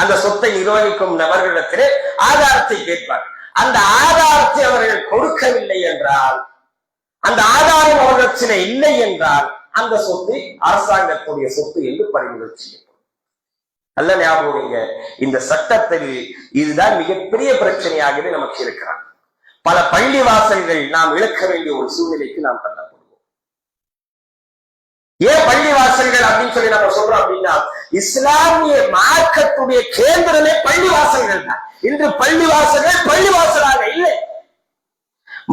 A: அந்த சொத்தை நிர்வகிக்கும் நபர்களிடத்திலே ஆதாரத்தை கேட்பார். அந்த ஆதாரத்தை அவர்கள் கொடுக்கவில்லை என்றால், அந்த ஆதாரம் அவர்களிடத்திலே இல்லை என்றால், அந்த சொத்து அரசாங்கத்துடைய சொத்து என்று பறிமுதல் செய்யப்படும். நல்ல ஞாபகம். இந்த சட்டத்தில் இதுதான் மிகப்பெரிய பிரச்சனையாகவே நமக்கு இருக்கிறார். பல பள்ளி வாசல்கள் நாம் இழக்க வேண்டிய ஒரு சூழ்நிலைக்கு நாம் தள்ளப்படுவோம். ஏன் பள்ளி வாசல்கள் அப்படின்னு சொல்லி நம்ம சொல்றோம் அப்படின்னா, இஸ்லாமிய மார்க்கத்துடைய கேந்திரமே பள்ளி வாசல்கள் தான். இன்று பள்ளி வாசல்கள் பள்ளிவாசலாக இல்லை,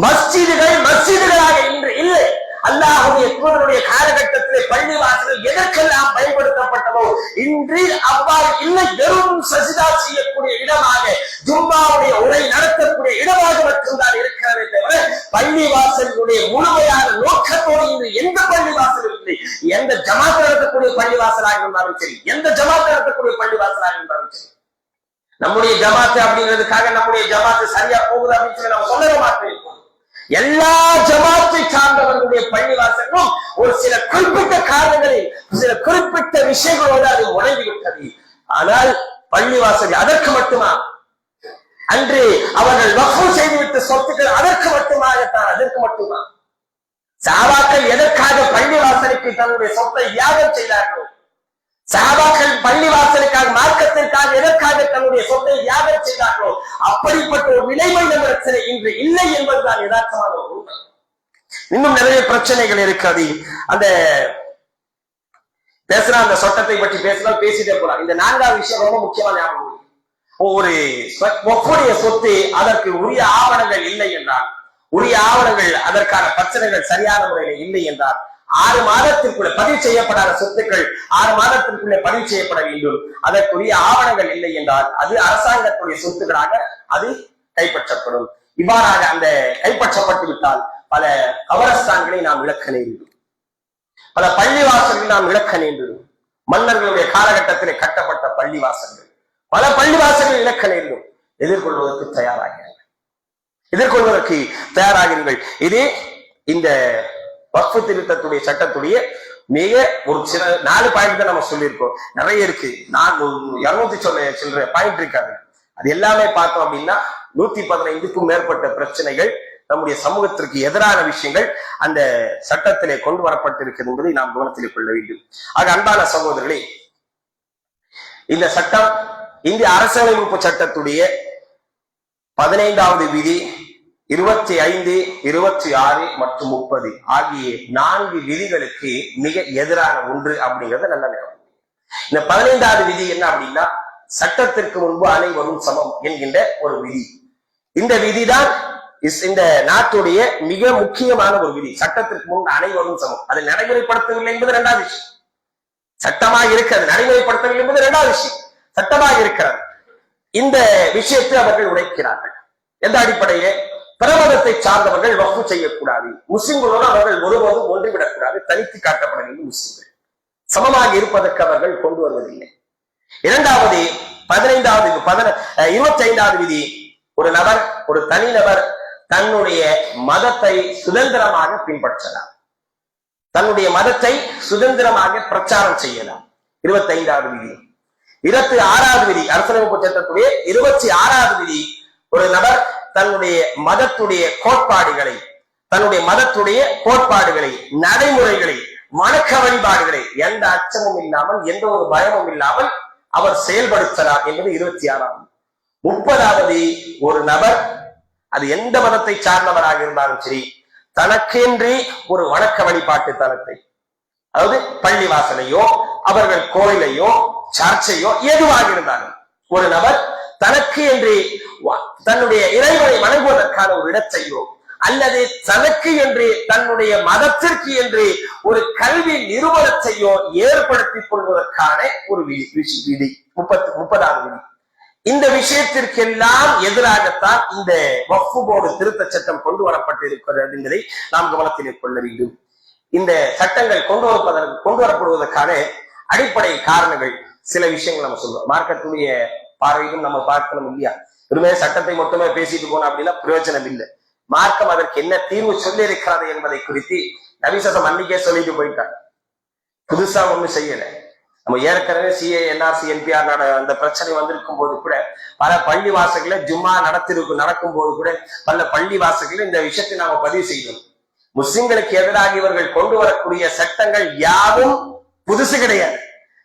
A: மஸ்ஜிதுகளாக இன்று இல்லை. அல்லாஹ்வுடைய தூதருடைய காலகட்டத்திலே பள்ளி வாசல்கள் எதற்கெல்லாம் பயன்படுத்தப்பட்டதோ இன்று அவ்வாறு இல்லை. வெறும் சஜிதா செய்யக்கூடிய இடமாக, ஜும்மாவுடைய உரை நடத்தக்கூடிய இடமாக மட்டும்தான் இருக்கிறதே தவிர, பள்ளி வாசலுடைய முழுமையான நோக்கத்தோடு இன்று எந்த பள்ளி வாசலும் இல்லை. எந்த ஜமாத் நடத்தக்கூடிய பள்ளி வாசலாக இருந்தாலும் சரி, நம்முடைய ஜமாத்து அப்படிங்கிறதுக்காக நம்முடைய ஜமாத்து சரியா போகுது அப்படின்னு சொல்லி நம்ம சொல்ல மாட்டோம். எல்லா ஜமாத்தை சார்ந்தவர்களுடைய பள்ளிவாசலும் ஒரு சில குறிப்பிட்ட காரணங்களில், சில குறிப்பிட்ட விஷயங்களோடு அது உணர்ந்துவிட்டது. ஆனால் பள்ளிவாசல் அதற்கு மட்டுமா? அன்று அவர்கள் வக்ஃப் செய்துவிட்ட சொத்துக்கள் அதற்கு மட்டுமா? சஹாபாக்கள் எதற்காக பள்ளிவாசலுக்கு தன்னுடைய சொத்தை தியாகம் செய்தார்கள்? சஹாபாக்கள் பள்ளிவாசலுக்காக, மார்க்கத்திற்காக எதற்காக தன்னுடைய சொத்தை தியாகம் செய்தார்களோ அப்படிப்பட்ட ஒரு நிலைமை பிரச்சனை இன்று இல்லை என்பதுதான் யதார்த்தமான ஒரு உண்மை. இன்னும் நிறைய பிரச்சனைகள் இருக்கிறது. அந்த அந்த சட்டத்தை பற்றி பேசிட்டே போலாம். இந்த 4வது விஷயம் ரொம்ப முக்கியமான ஞாபகம். ஒரு ஒப்புடைய சொத்து அதற்கு உரிய ஆவணங்கள் இல்லை என்றால், உரிய ஆவணங்கள் அதற்கான பிரச்சனைகள் சரியான முறையில் இல்லை என்றால், 6 மாதத்திற்குள்ள பதிவு செய்யப்படாத சொத்துக்கள் 6 மாதத்திற்குள்ளே பதிவு செய்யப்பட வேண்டும். அதற்குரிய ஆவணங்கள் இல்லை என்றால் அது அரசாங்கத்துடைய சொத்துக்களாக அது கைப்பற்றப்படும். இவ்வாறாக அந்த கைப்பற்றப்பட்டு விட்டால் பல கபரஸ்தான்களை நாம் இழக்க நேரிடும், பல பள்ளிவாசல்களை நாம் இழக்க நேரிடும். மன்னர்களுடைய காலகட்டத்திலே கட்டப்பட்ட பள்ளிவாசல்கள், பல பள்ளிவாசல்கள் இழக்க நேரிடும். எதிர்கொள்வதற்கு தயாராகிறீர்கள். இதே இந்த வக்ஃப் திருத்தத்துடைய சட்டத்துடைய மிக ஒரு சில 4 பாயிண்ட் தான் நம்ம சொல்லியிருக்கோம். நிறைய இருக்கு. 200 சில்லற பாயிண்ட் இருக்காது. அது எல்லாமே பார்த்தோம் அப்படின்னா 115க்கும் மேற்பட்ட பிரச்சனைகள், நம்முடைய சமூகத்திற்கு எதிரான விஷயங்கள் அந்த சட்டத்திலே கொண்டு வரப்பட்டிருக்கிறது என்பதை நாம் கவனத்திலே கொள்ள வேண்டும். ஆக அன்பான சகோதரர்களே, இந்த சட்டம் இந்திய அரசியலமைப்பு சட்டத்துடைய 15வது விதி, 25, 26 மற்றும் 30 ஆகிய 4 விதிகளுக்கு மிக எதிரான ஒன்று அப்படிங்கறத நல்ல நேரம். இந்த 15வது விதி என்ன அப்படின்னா, சட்டத்திற்கு முன்பு அனைவரும் சமம் என்கின்ற ஒரு விதி. இந்த விதிதான் இந்த நாட்டுடைய மிக முக்கியமான ஒரு விதி. சட்டத்திற்கு முன்பு அனைவரும் சமம். அதை நடைமுறைப்படுத்தவில்லை என்பது 2வது விஷயம். சட்டமாக இருக்கிறது, நடைமுறைப்படுத்தவில்லை என்பது 2வது விஷயம். சட்டமாக இருக்கிறது. இந்த விஷயத்தை அவர்கள் உடைக்கிறார்கள். எந்த அடிப்படையிலே? பிரமதத்தை சார்ந்தவர்கள் வக்ஃப் செய்யக்கூடாது, முஸ்லிம்களோடு அவர்கள் ஒருபோதும் ஒன்றிவிடக்கூடாது, தனித்து காட்டப்பட வேண்டும், முஸ்லிம்கள் சமமாக இருப்பதற்கு அவர்கள் கொண்டு வருவதில்லை. 2வது 25வது விதி, ஒரு நபர், ஒரு தனிநபர் தன்னுடைய மதத்தை சுதந்திரமாக பின்பற்றலாம், தன்னுடைய மதத்தை சுதந்திரமாக பிரச்சாரம் செய்யலாம். 25வது விதி. 26வது விதி, அரசியலமைப்பு சட்டத்துடைய 26வது விதி, ஒரு நபர் தன்னுடைய மதத்துடைய கோட்பாடுகளை, நடைமுறைகளை, வணக்க வழிபாடுகளை எந்த அச்சமும் இல்லாமல், எந்த ஒரு பயமும் இல்லாமல் அவர் செயல்படுத்தலாம் என்பது 26வது. 30வது, ஒரு நபர் அது எந்த மதத்தை சார்ந்தவராக இருந்தாலும் சரி, தனக்கென்றே ஒரு வணக்க வழிபாட்டு தலத்தை, அதாவது பள்ளிவாசலையோ அவர்கள் கோயிலையோ சர்ச்சையோ எதுவாக இருந்தாலும், ஒரு நபர் தனக்கு என்று தன்னுடைய இறைவனை வணங்குவதற்கான ஒரு இடத்தையோ அல்லது தனக்கு என்று தன்னுடைய மதத்திற்கு என்று ஒரு கல்வி நிறுவனத்தையோ ஏற்படுத்திக் கொள்வதற்கான ஒரு விதி. 30வது விதி. இந்த விஷயத்திற்கெல்லாம் எதிராகத்தான் இந்த வக்ஃப் போர்டு திருத்த சட்டம் கொண்டு வரப்பட்டிருக்கிறது என்பதை நாம் கவனத்திலே கொள்ள வேண்டும். இந்த சட்டங்கள் கொண்டு வரப்படுவதற்கான அடிப்படை காரணங்கள், சில விஷயங்கள் நம்ம சொல்லுவோம். மார்க்கத்துடைய பார்வையும் நம்ம பார்க்கணும் இல்லையா? வெறுமே சட்டத்தை மட்டுமே பேசிட்டு போனோம் அப்படின்னா பிரயோஜனம் இல்லை. மார்க்கம் அதற்கு என்ன தீர்வு சொல்லி இருக்கிறது என்பதை குறித்து நபிசம் அன்னைக்கே சொல்லிட்டு போயிட்டாங்க. புதுசா ஒண்ணும் செய்யல. நம்ம ஏற்கனவே CA, NRC, NPR அந்த பிரச்சனை வந்திருக்கும் போது கூட பல பள்ளி வாசல்களை ஜும்மா நடக்கும் போது கூட பல பள்ளி வாசல்களை இந்த விஷயத்தை நாம பதிவு செய்தோம். முஸ்லிம்களுக்கு எதிராக இவர்கள் கொண்டு வரக்கூடிய சட்டங்கள் யாவும் புதுசு கிடையாது,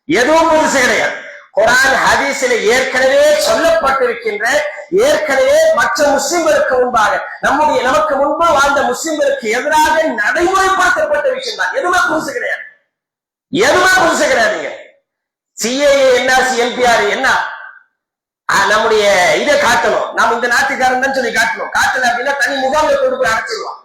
A: எதுவும் புதுசு கிடையாது. குர்ஆன் ஹதீஸில் ஏற்கனவே சொல்லப்பட்டிருக்கின்ற, ஏற்கனவே மற்ற முஸ்லிம்களுக்கு முன்பாக நமக்கு முன்பு வாழ்ந்த முஸ்லிம்களுக்கு எதிராக நடைமுறைப்படுத்தப்பட்ட விஷயம் தான். எதுவுமே புதுசு கிடையாது, எதுவுமே புதுசு கிடையாதுங்க. CAA, NRC, NPR என்ன நம்முடைய இதை காட்டணும், நாம் இந்த நாட்டுக்காரன் தான் சொல்லி காட்டணும். காட்டல அப்படின்னா தனி முகாம்ல கொண்டு போய் அடைச்சிருவான்.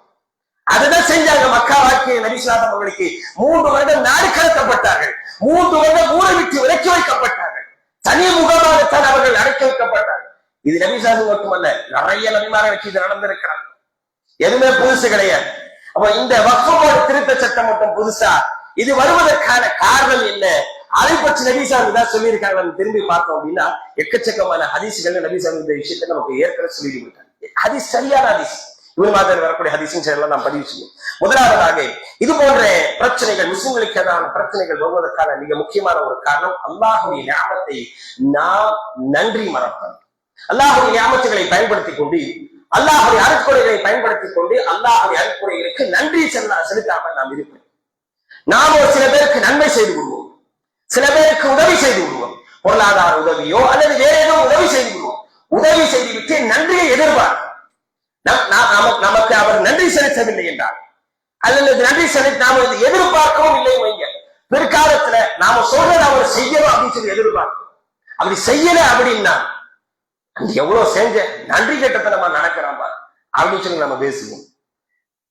A: அதுதான் செஞ்சாங்க. மக்கா வாக்கிய நபிஸ்லாம் அவர்களுக்கு 3 வருடம் நாடு கடத்தப்பட்டார்கள், 3 வருடம் ஊரை விட்டு விலக்கி வைக்கப்பட்டார்கள், தனி முகமாகத்தான் அவர்கள் அடைக்க வைக்கப்பட்டார்கள். இது நபிசாசம் மட்டுமல்ல, நிறைய நபிமார்களுக்கு இது நடந்திருக்கிறாங்க. எதுவுமே புதுசு கிடையாது. அப்ப இந்த வக்ஃப் போர்டு திருத்த சட்டம் மட்டும் புதுசா? இது வருவதற்கான காரணம் என்ன? அதை பற்றி நபிசாமி தான் சொல்லியிருக்காங்க. நம்ம திரும்பி பார்த்தோம் அப்படின்னா எக்கச்சக்கமான ஹதீஸ்கள் நபிசாமி இந்த விஷயத்தை நமக்கு ஏற்கனவே சொல்லிட்டு போயிட்டாங்க. ஹதீஸ் சரியான ஹதீஸ், இவர் மாதிரி வரக்கூடிய ஹதீஸும் எல்லாம் நாம் பதிவு செய்யும். முதலாவதாக, இது போன்ற பிரச்சனைகள், முஸ்லிம்களுக்கு எதிரான பிரச்சனைகள் வருவதற்கான மிக முக்கியமான ஒரு காரணம் அல்லாஹ்வுடைய நியாமத்தை நாம் நன்றி மறப்பது. அல்லாஹ்வுடைய நியாமத்துகளை பயன்படுத்திக் கொண்டு, அல்லாஹ்வுடைய அருட்கொடைகளை பயன்படுத்திக் கொண்டு அல்லாஹ்வுடைய அருட்கொடைகளுக்கு நன்றி செலுத்தாமல் நாம் இருப்போம். நாம் ஒரு சில பேருக்கு நன்மை செய்து விடுவோம், சில பேருக்கு உதவி செய்து விடுவோம், பொருளாதார உதவியோ அல்லது வேற ஏதோ உதவி செய்து விடுவோம். உதவி செய்துவிட்டு நன்றியை எதிர்பார்க்கும். நமக்கு அவர் நன்றி செலுத்தவில்லை என்றால், அல்லது நன்றி செலுத்த நாம எதிர்பார்க்கவும் இல்லை வைங்க, பிற்காலத்துல நாம சொல்றத அவர் செய்யணும் அப்படின்னு சொல்லி எதிர்பார்க்கும். அப்படி செய்யல அப்படின்னா எவ்வளவு செஞ்ச நன்றி கட்டத்தனமா நடக்கிறான் அப்படின்னு சொல்லி நம்ம பேசுவோம்.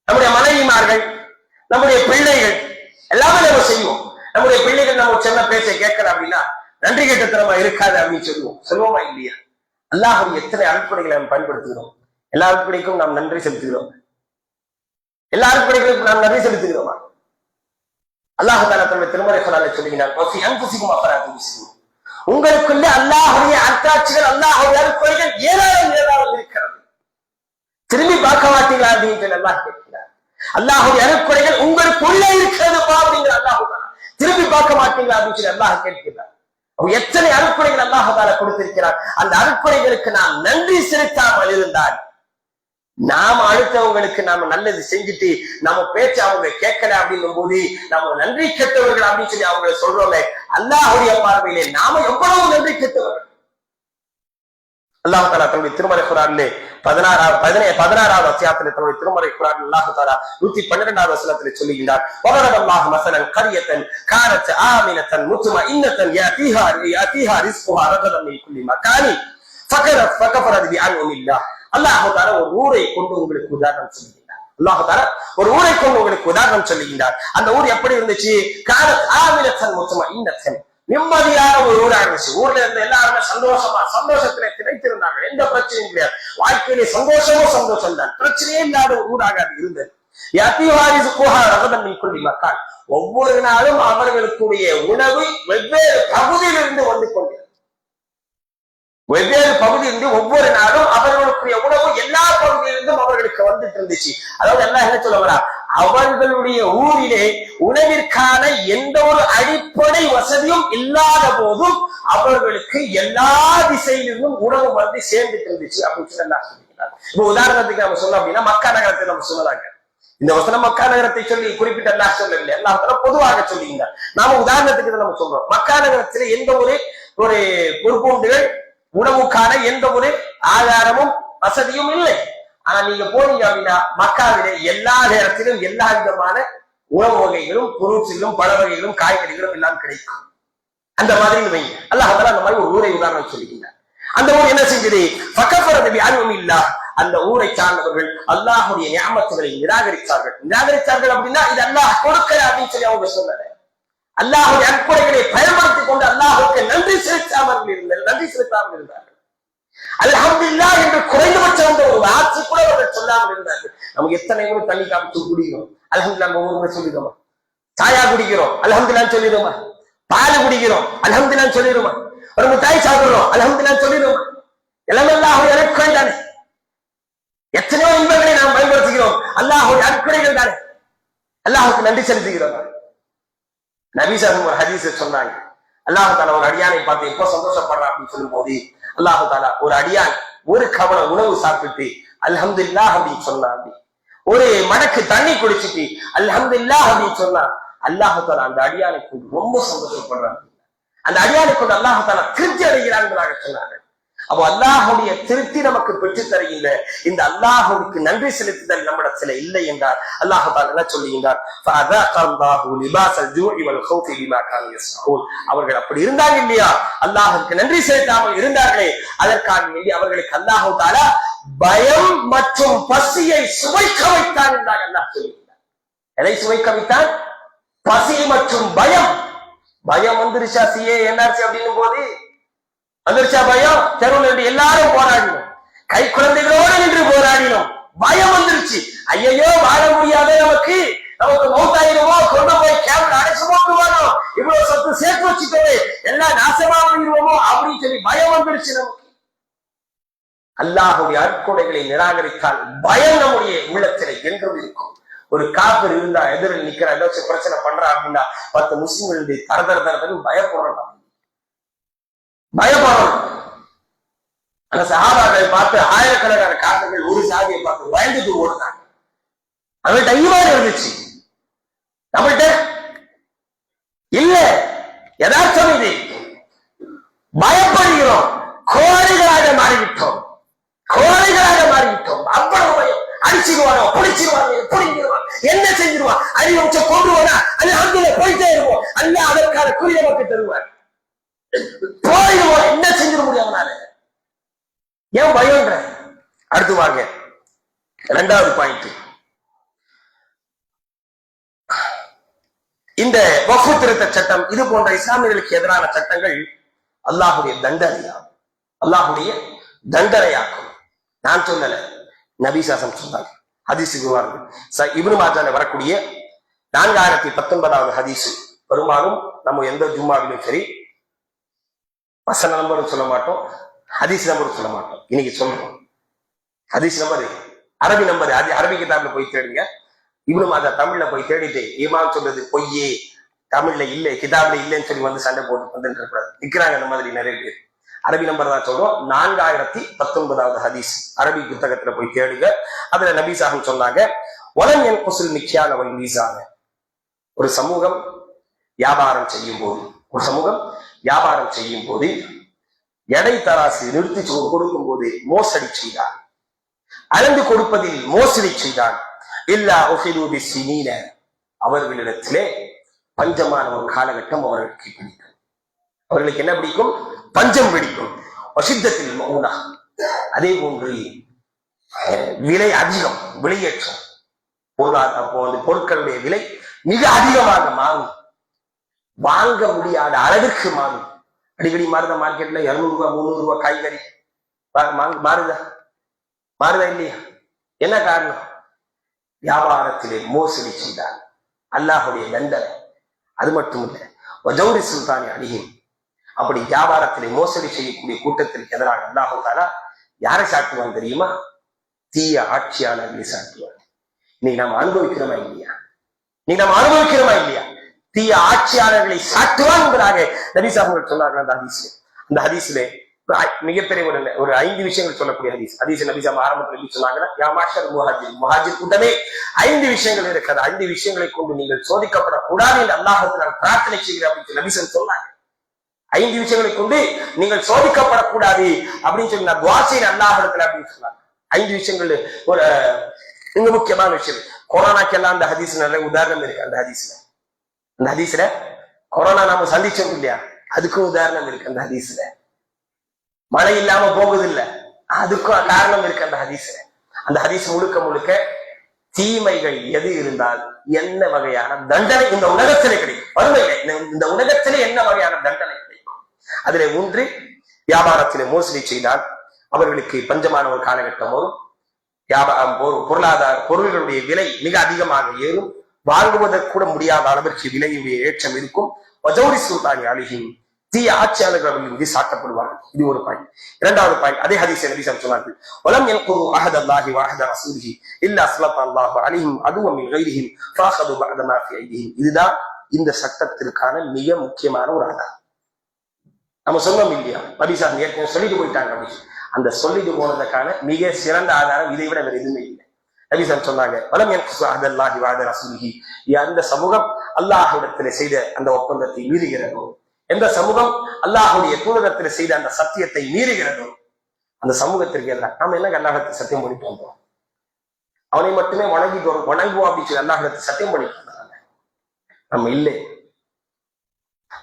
A: நம்முடைய மனைவிமார்கள், நம்முடைய பிள்ளைகள் எல்லாமே நம்ம செய்வோம். நம்முடைய பிள்ளைகள் நம்ம சின்ன பேச்சை கேட்கலாம் அப்படின்னா நன்றி கட்டத்தனமா இருக்காது அப்படின்னு சொல்லுவோமா இல்லையா? அல்லாஹ்வுடைய எத்தனை அருட்கொடைகளை நம்ம பயன்படுத்துகிறோம். எல்லா அருட்கொடைக்கும் நாம் நன்றி செலுத்துகிறோம். எல்லா அருட்கொடைகளுக்கும் நாம் நன்றி செலுத்துகிறோமா? அல்லாஹ் தஆலா தன்னுடைய திருமறை குர்ஆனில் சொல்கிறார், உங்களுக்குள்ள அல்லாஹ்வுடைய அத்தாட்சிகள், அல்லாஹ்வுடைய அருட்கொடைகள் ஏராளம் இருக்கிறது. திரும்பி பார்க்க மாட்டீங்களா அப்படின்னு அல்லாஹ் கேட்கிறார். அல்லாஹ்வுடைய அருட்கொடைகள் உங்களுக்குள்ளே இருக்கிறது அப்படிங்கிற அல்லாஹ் திரும்பி பார்க்க மாட்டீங்களா அப்படின்னு சொல்லி அல்லாஹ் கேட்கிறார்.
B: எத்தனை அருட்கொடைகள் அல்லாஹ் தஆலா கொடுத்திருக்கிறார். அந்த அருட்கொடைகளுக்கு நாம் நன்றி செலுத்தாமல் இருந்தால், நாம அடுத்தவங்களுக்கு நாம நல்லது செஞ்சுட்டு நம்ம பேச்சு அவங்க கேட்கல அப்படின்னும் போது நம்ம நன்றி கெட்டவர்கள் அப்படின்னு சொல்லி அவங்க சொல்றோமே, அல்லாஹ்வுடைய பார்வையிலே நாம எவ்வளவு நன்றி கெட்டவர்கள். அல்லாஹ் தஆலா தன்னுடைய திருமறை குர்ஆனிலே 16வது அத்தியாயத்திலே தன்னுடைய திருமறை குர்ஆனில் அல்லாஹ் தஆலா 112வது வசனத்திலே சொல்லுகிறார், வலரல்லாஹு மஸலன் கரியத்தன் கானத் ஆமினத்தன் முத்மஇன்னத்தன் யாதீஹா ரிஸ்குஹா ரகதன் மின் குல்லி மகானி ஃபகஃபரத் பிஅன்உமில்லாஹ். அல்லாஹ் தஆலா ஒரு ஊரை கொண்டு உங்களுக்கு உதாரணம் சொல்லுகிறார். அல்லாஹ் தஆலா ஒரு ஊரை கொண்டு உங்களுக்கு உதாரணம் சொல்லுகிறார். அந்த ஊர் எப்படி இருந்துச்சு? கானத் ஆமினத்தன் முத்மஇன்னத்தன், நிம்மதியான ஒரு ஊராக இருந்துச்சு. ஊர்ல இருந்த எல்லாருமே சந்தோஷத்திலே திளைத்திருந்தார்கள். எந்த பிரச்சனையும் கிடையாது. வாழ்க்கையிலே சந்தோஷம் தான், பிரச்சனையே இல்லாத ஒரு ஊராக அது இருந்தது. ஒவ்வொரு நாளும் அவர்களுக்குரிய உணவு வெவ்வேறு பகுதியிலிருந்து வந்து கொண்டிருந்தது. வெவ்வேறு பகுதியிலிருந்து ஒவ்வொரு நாளும் அவர்களுக்குரிய உணவு எல்லா பகுதியிலிருந்தும் அவர்களுக்கு வந்துட்டு இருந்துச்சு. அதாவது எல்லாம் என்ன சொல்ல வரா, அவர்களுடைய ஊரிலே உணவிற்கான எந்த ஒரு அடிப்படை வசதியும் இல்லாத போதும் அவர்களுக்கு எல்லா திசையிலிருந்தும் உணவு வந்து சேர்ந்துட்டு இருந்துச்சு அப்படின்னு சொல்லி எல்லாம் சொல்லிக்கிறார். இப்ப உதாரணத்துக்கு நம்ம சொன்னோம் அப்படின்னா மக்கா நகரத்தை நம்ம சொல்லலாங்க. இந்த வசனம் மக்கா நகரத்தை சொல்லி குறிப்பிட்ட எல்லாம் சொல்லவில்லை, எல்லாம் பொதுவாக சொல்லிங்க. நாம உதாரணத்துக்கு நம்ம சொல்றோம், மக்கா நகரத்துல எந்த ஒரு பொறுப்பூண்டுகள் உணவுக்கான எந்த ஒரு ஆதாரமும் வசதியும் இல்லை. ஆனா நீங்க போனீங்க அப்படின்னா மக்காவிலே எல்லா நேரத்திலும் எல்லா விதமான உணவு வகைகளும் பொருட்களும் பழ வகைகளும் காய்கறிகளும் எல்லாம் கிடைக்கும். அந்த மாதிரி வைங்க. அல்லாஹ் தஆலா அந்த மாதிரி ஒரு ஊரை உதாரணம் சொல்லிக்கிறார். அந்த ஊர் என்ன செஞ்சது? ஃபகஃபரத் பிஅன்உமில்லாஹ். அந்த ஊரை சார்ந்தவர்கள் அல்லாஹ்வுடைய நிஅமத்துகளை நிராகரித்தார்கள் அப்படின்னா இது அல்லாஹ் கொடுக்கல அப்படின்னு சொல்லி அவங்க சொன்னாங்க. அல்லாஹ்வுடைய அற்புதங்களை பயன்படுத்திக் கொண்டு அல்லாஹ்வுக்கு நன்றி செலுத்தாமல் இருந்தார்கள். அல்ஹம்துலில்லாஹ் என்று குறைந்தபட்சம் ஒரு ஆட்சி கூட அவர்கள் சொல்லாமல் இருந்தார்கள். நமக்கு எத்தனை முறை தண்ணி காப்பிட்டு குடிக்கிறோம், அல்ஹம்துலில்லாஹ் ஒவ்வொரு முறை சொல்லிடுமா? சாயா குடிக்கிறோம், அல்ஹம்துலில்லாஹ் சொல்லிடுமா? பால் குடிக்கிறோம், அல்ஹம்துலில்லாஹ் சொல்லிடுமா? ஒரு மிட்டாய் சாப்பிடுறோம், அல்ஹம்துலில்லாஹ் சொல்லிடுமா? எல்லாமே அல்லாஹ்வுடைய அருட்கொடை தானே. எத்தனையோ இன்பங்களை நாம் பயன்படுத்துகிறோம், அல்லாஹ்வுடைய அருட்கொடைகள் தானே. அல்லாஹ்வுக்கு நன்றி செலுத்துகிறோம். நபி ஸல்லல்லாஹு அலைஹி ஹதீஸ் சொன்னாங்க, அல்லாஹ் தஆலா ஒரு அடியானை பார்த்து எப்போ சந்தோஷப்படுறான் அப்படின்னு சொல்லும் போது, அல்லாஹ் தஆலா ஒரு அடியான் ஒரு கவனம் உணவு சாப்பிட்டு அல்ஹம்துலில்லாஹ் அப்படின்னு சொன்னாங்க, ஒரு மடக்கு தண்ணி குடிச்சிட்டு அல்ஹம்துலில்லாஹ் அப்படின்னு சொன்னா அல்லாஹ் தஆலா அந்த அடியானுக்கு ரொம்ப சந்தோஷப்படுறாங்க. அந்த அடியானுக்கு அல்லாஹ் தஆலா திருப்தி அடைகிறார்களாக சொன்னாங்க. அப்போ அல்லாஹ்வுடைய திருப்தி நமக்கு பெற்று தருகின்ற இந்த அல்லாஹ்வுக்கு நன்றி செலுத்துதல் நம்மிடத்தில் இல்லை என்றால் அல்லாஹ் தஆலா என்ன சொல்லுகிறார்? ஃபஅதாகல்லாஹு லிபாஸல் ஜூஇ வல் கௌஃபி பிமா கானூ யஸ்னஊன். அவர்கள் அப்படி இருந்தாங்க இல்லையா, அல்லாஹ்வுக்கு நன்றி செலுத்தாமல் இருந்தார்களே, அதற்காக வேண்டி அவர்களுக்கு அல்லாஹ் தஆலா பயம் மற்றும் பசியை சுவைக்க வைத்தான் என்றார். அல்லாஹ் சொல்லுகிறார். எதை சுவைக்க வைத்தான்? பசி மற்றும் பயம். பயம் வந்துருச்சா சிஏ என்ஆர்சி அப்படின்னும் போது வந்துருச்சா பயம்? தெருவில் எல்லாரும் போராடினோம், கை குழந்தைகளோடு நின்று போராடினோம். பயம் வந்துருச்சு. ஐயோ வாழ முடியாத நமக்கு மௌத்தாயிருமோ, கொண்டு போய் கேமரா அடைச்சு போட்டுவானோ, இவ்வளவு சொத்து சேர்த்து வச்சுட்டோமே, எல்லாம் நாசமா போயிருவோமோ அப்படின்னு சொல்லி பயம் வந்துருச்சு நமக்கு. அல்லாஹ்வுடைய அருட்கொடைகளை நிராகரித்தால் பயம் நம்முடைய உள்ளத்திலே என்றும் இருக்கும். ஒரு காப்பர் இருந்தா எதிரில் நிக்கிற ஏதாச்சும் பிரச்சனை பண்றா அப்படின்னா 10 முஸ்லிம்களுடைய தரதரன்னு பயப்படணும். அந்த சஹாபாக்களை பார்த்து ஆயிரக்கணக்கான காப்பர்கள் ஒரு சாதியை பார்த்து பயந்துட்டு ஓடுனாங்க. அவங்கள்ட்ட ஈமான் இருந்துச்சு, நம்மள்ட்ட இல்ல. யதார்த்தம் இது. பயப்படுகிறோம், கோழைகளாக மாறிவிட்டோம். அவ்வளவு பயம். அடிச்சிருவானோ, பிடிச்சிருவானோ, பிடிங்கிடுவான், என்ன செஞ்சிருவான், அடிவச்ச கொண்டுவானா, அது அங்கே போயிட்டே இருவோம். அல்ல அதற்கான குறி நமக்கு தருவார். போயிடுவோம், என்ன செஞ்சிட முடியாமனால. ஏன் பயம்ன்ற? அடுத்து வாங்க, 2வது பாயிண்ட். இந்த வக்ஃப் திருத்த சட்டம், இது போன்ற இஸ்லாமியர்களுக்கு எதிரான சட்டங்கள் அல்லாஹ்வுடைய தண்டனையாக்கும். நான் சொல்லல, நபி ஸல்லல்லாஹு சொன்னாங்க. ஹதீஸுக்கு வாருங்கள். இப்னு மாஜால வரக்கூடிய 4019வது ஹதீஸ். பெரும்பாலும் நம்ம எந்த ஜும்மாவிலும் சரி வசன நம்பரும் சொல்ல மாட்டோம், ஹதீஸ் நம்பரும் சொல்ல மாட்டோம். இன்னைக்கு சொல்றோம். ஹதீஸ் நம்பர் அரபி நம்பர், அரபி கிதாப்ல போய் தேடுங்க. இப்னு மாஜா தமிழ்ல போய் தேடிட்டு இமாம் சொல்றது பொய்யே, தமிழ்ல இல்லை, கிதாப்ல இல்லைன்னு சொல்லி வந்து சண்டை போட்டு வந்துட்டு இருக்கக்கூடாது. நிக்கிறாங்க அந்த மாதிரி நிறைய பேர். அரபி நம்பர் தான் சொல்றோம். 4019வது ஹதீஸ் அரபி புத்தகத்துல போய் தேடுங்க. அதுல நபி சாஹிப் சொன்னாங்க, வலம் என் குசுல் மிக்கியான அவன் மீசான. ஒரு சமூகம் வியாபாரம் செய்யும் போது எடை தராசு நிறுத்தி கொடுக்கும் போது மோசடி செய்தான், அளந்து கொடுப்பதில் மோசடி செய்தான். இல்லா ஒஹிலூபி சினீன, அவர்களிடத்திலே பஞ்சமான ஒரு காலகட்டம் அவர்களுக்கு பிடிக்கும். அவர்களுக்கு என்ன பிடிக்கும்? பஞ்சம் பிடிக்கும். வசித்தத்தில் மௌனா, அதே போன்று விலை அதிகம், விலையேற்றம், பொருட்களுடைய விலை மிக அதிகமாக மாறும், வாங்க முடியாத அளவிற்கு மாறும். அடிக்கடி மாறுத மார்க்கெட்ல 200 ரூபாய் 300 ரூபாய் காய்கறி மாறுதா இல்லையா? என்ன காரணம்? வியாபாரத்திலே மோசடி செய்தார். அல்லாஹுடைய தண்டனை. அது மட்டும் இல்லை, வஜௌரி சுல்தானி அணியும். அப்படி வியாபாரத்திலே மோசடி செய்யக்கூடிய கூட்டத்திற்கு எதிராக அல்லாஹ் தஆலா யாரை சாட்டுவான் தெரியுமா? தீய ஆட்சியாளர்களை சாட்டுவான். இன்னைக்கு நாம் அனுபவிக்கிறோமா இல்லையா? தீய ஆட்சியாளர்களை சாட்டுவான் என்பதாக நபி ஸல்லல்லாஹு சொன்னார்கள் அந்த ஹதீஸ்ல மிகப்பெரிய ஒரு 5 விஷயங்கள் சொல்லக்கூடிய ஹதீஸ் நபி ஸல்லல்லாஹு ஆரம்பத்தில் சொன்னாங்கன்னா, யா மாஷர் முஹாஜிர் கூட்டமே 5 விஷயங்கள் இருக்கிறது. 5 விஷயங்களை கொண்டு நீங்கள் சோதிக்கப்படக்கூடாது என்று அல்லாஹ்விடத்தில் நான் பிரார்த்தனை செய்கிறேன் அப்படின்னு நபி ஸல்லல்லாஹு சொன்னாங்க. 5 விஷயங்களை கொண்டு நீங்கள் சோதிக்கப்படக்கூடாது அப்படின்னு சொல்லி நான் துஆ செய்றேன் அல்லாஹ்விடத்தில் அப்படின்னு சொன்னாங்க. 5 விஷயங்கள் ஒரு மிக முக்கியமான விஷயம். கொரோனாக்கெல்லாம் அந்த ஹதீஸ் நிறைய உதாரணம் இருக்கு. அந்த ஹதீஸ்ல கொரோனா நாம சந்திச்சோம் இல்லையா, அதுக்கும் உதாரணம் இருக்கு. அந்த ஹதீஸ்ல மழை இல்லாம போகுது இல்ல, அதுக்கும் காரணம் இருக்கு அந்த ஹதீஸ்ல. அந்த ஹதீஸ் முழுக்க தீமைகள் எது இருந்தால் என்ன வகையான தண்டனை இந்த உலகத்திலே கிடைக்கும், வறுமையில இந்த உலகத்திலே என்ன வகையான தண்டனை கிடைக்கும். அதுல ஒன்று, வியாபாரத்திலே மோசடி செய்தால் அவர்களுக்கு பஞ்சமான ஒரு காலகட்டம் வரும். பொருளாதார பொருள்களுடைய விலை மிக அதிகமாக ஏறும். வாங்குவதற்கு கூட முடியாத அளவிற்கு விலையுடைய ஏற்றம் இருக்கும். வஜௌரி சுல்தானி அலிஹிம், தீய ஆட்சியாளர்கள் அவர்கள் மீது சாட்டப்படுவார்கள். இது ஒரு பாயிண்ட். 2வது பாயிண்ட், அதே ஹதீஸை நபி ஸல்லல்லாஹு சொன்னார்கள், வலம் யன்குது அஹதல்லாஹி வ அஹத ரசூலிஹி இல்லா ஸல்லல்லாஹு அலைஹிம் அதுவம் மின் கைரிஹிம் ஃபஅഖது பஅத மா ஃபீ ஐதிஹிம். இதுதான் இந்த சட்டத்திற்கான மிக முக்கியமான ஒரு ஆதாரம். நம்ம சொன்னோம் இல்லையா, நபி ஸல்லல்லாஹு ஏற்கனவே சொல்லிட்டு போயிட்டாங்க. அந்த சொல்லிட்டு போனதுக்கான மிக சிறந்த ஆதாரம் இதை விட வேற எதுவுமே இல்லை. நபி ஸல்லல்லாஹு சொன்னாங்க, வலம் யன்குது அஹதல்லாஹி வ அஹத ரசூலிஹி, அந்த சமூகம் அல்லாஹ்விடத்தில் செய்த அந்த ஒப்பந்தத்தை மீறுகிறதோ, எந்த சமூகம் அல்லாஹுடைய தூதரத்தில் செய்த அந்த சத்தியத்தை மீறுகிறதோ, அந்த சமூகத்திற்கு எல்லாம் நாம என்ன அல்லாஹ்விடத்தில் சத்தியம் பண்ணிட்டு வந்தோம்? அவனை மட்டுமே வணங்குவோம் அப்படின்னு சொல்லி அல்லாஹ்விடத்தில் சத்தியம் பண்ணிட்டு வந்தாங்க. நம்ம இல்லை,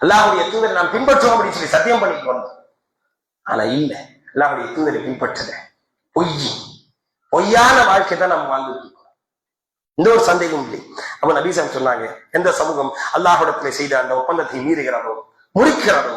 B: அல்லாஹுடைய தூதரை நாம் பின்பற்றுவோம் அப்படின்னு சொல்லி சத்தியம் பண்ணிட்டு வந்தோம். ஆனா இல்ல, அல்லாஹுடைய தூதரை பின்பற்றல, பொய்யான வாழ்க்கை தான் நம்ம வாழ்ந்துட்டு இருக்கோம். இந்த ஒரு சந்தேகம் இல்லை. அப்ப நபி ஸல்லல்லாஹு சொன்னாங்க, எந்த சமூகம் அல்லாஹ்விடத்தில் செய்த அந்த ஒப்பந்தத்தை மீறுகிறதோ, முறிக்கிறதோ,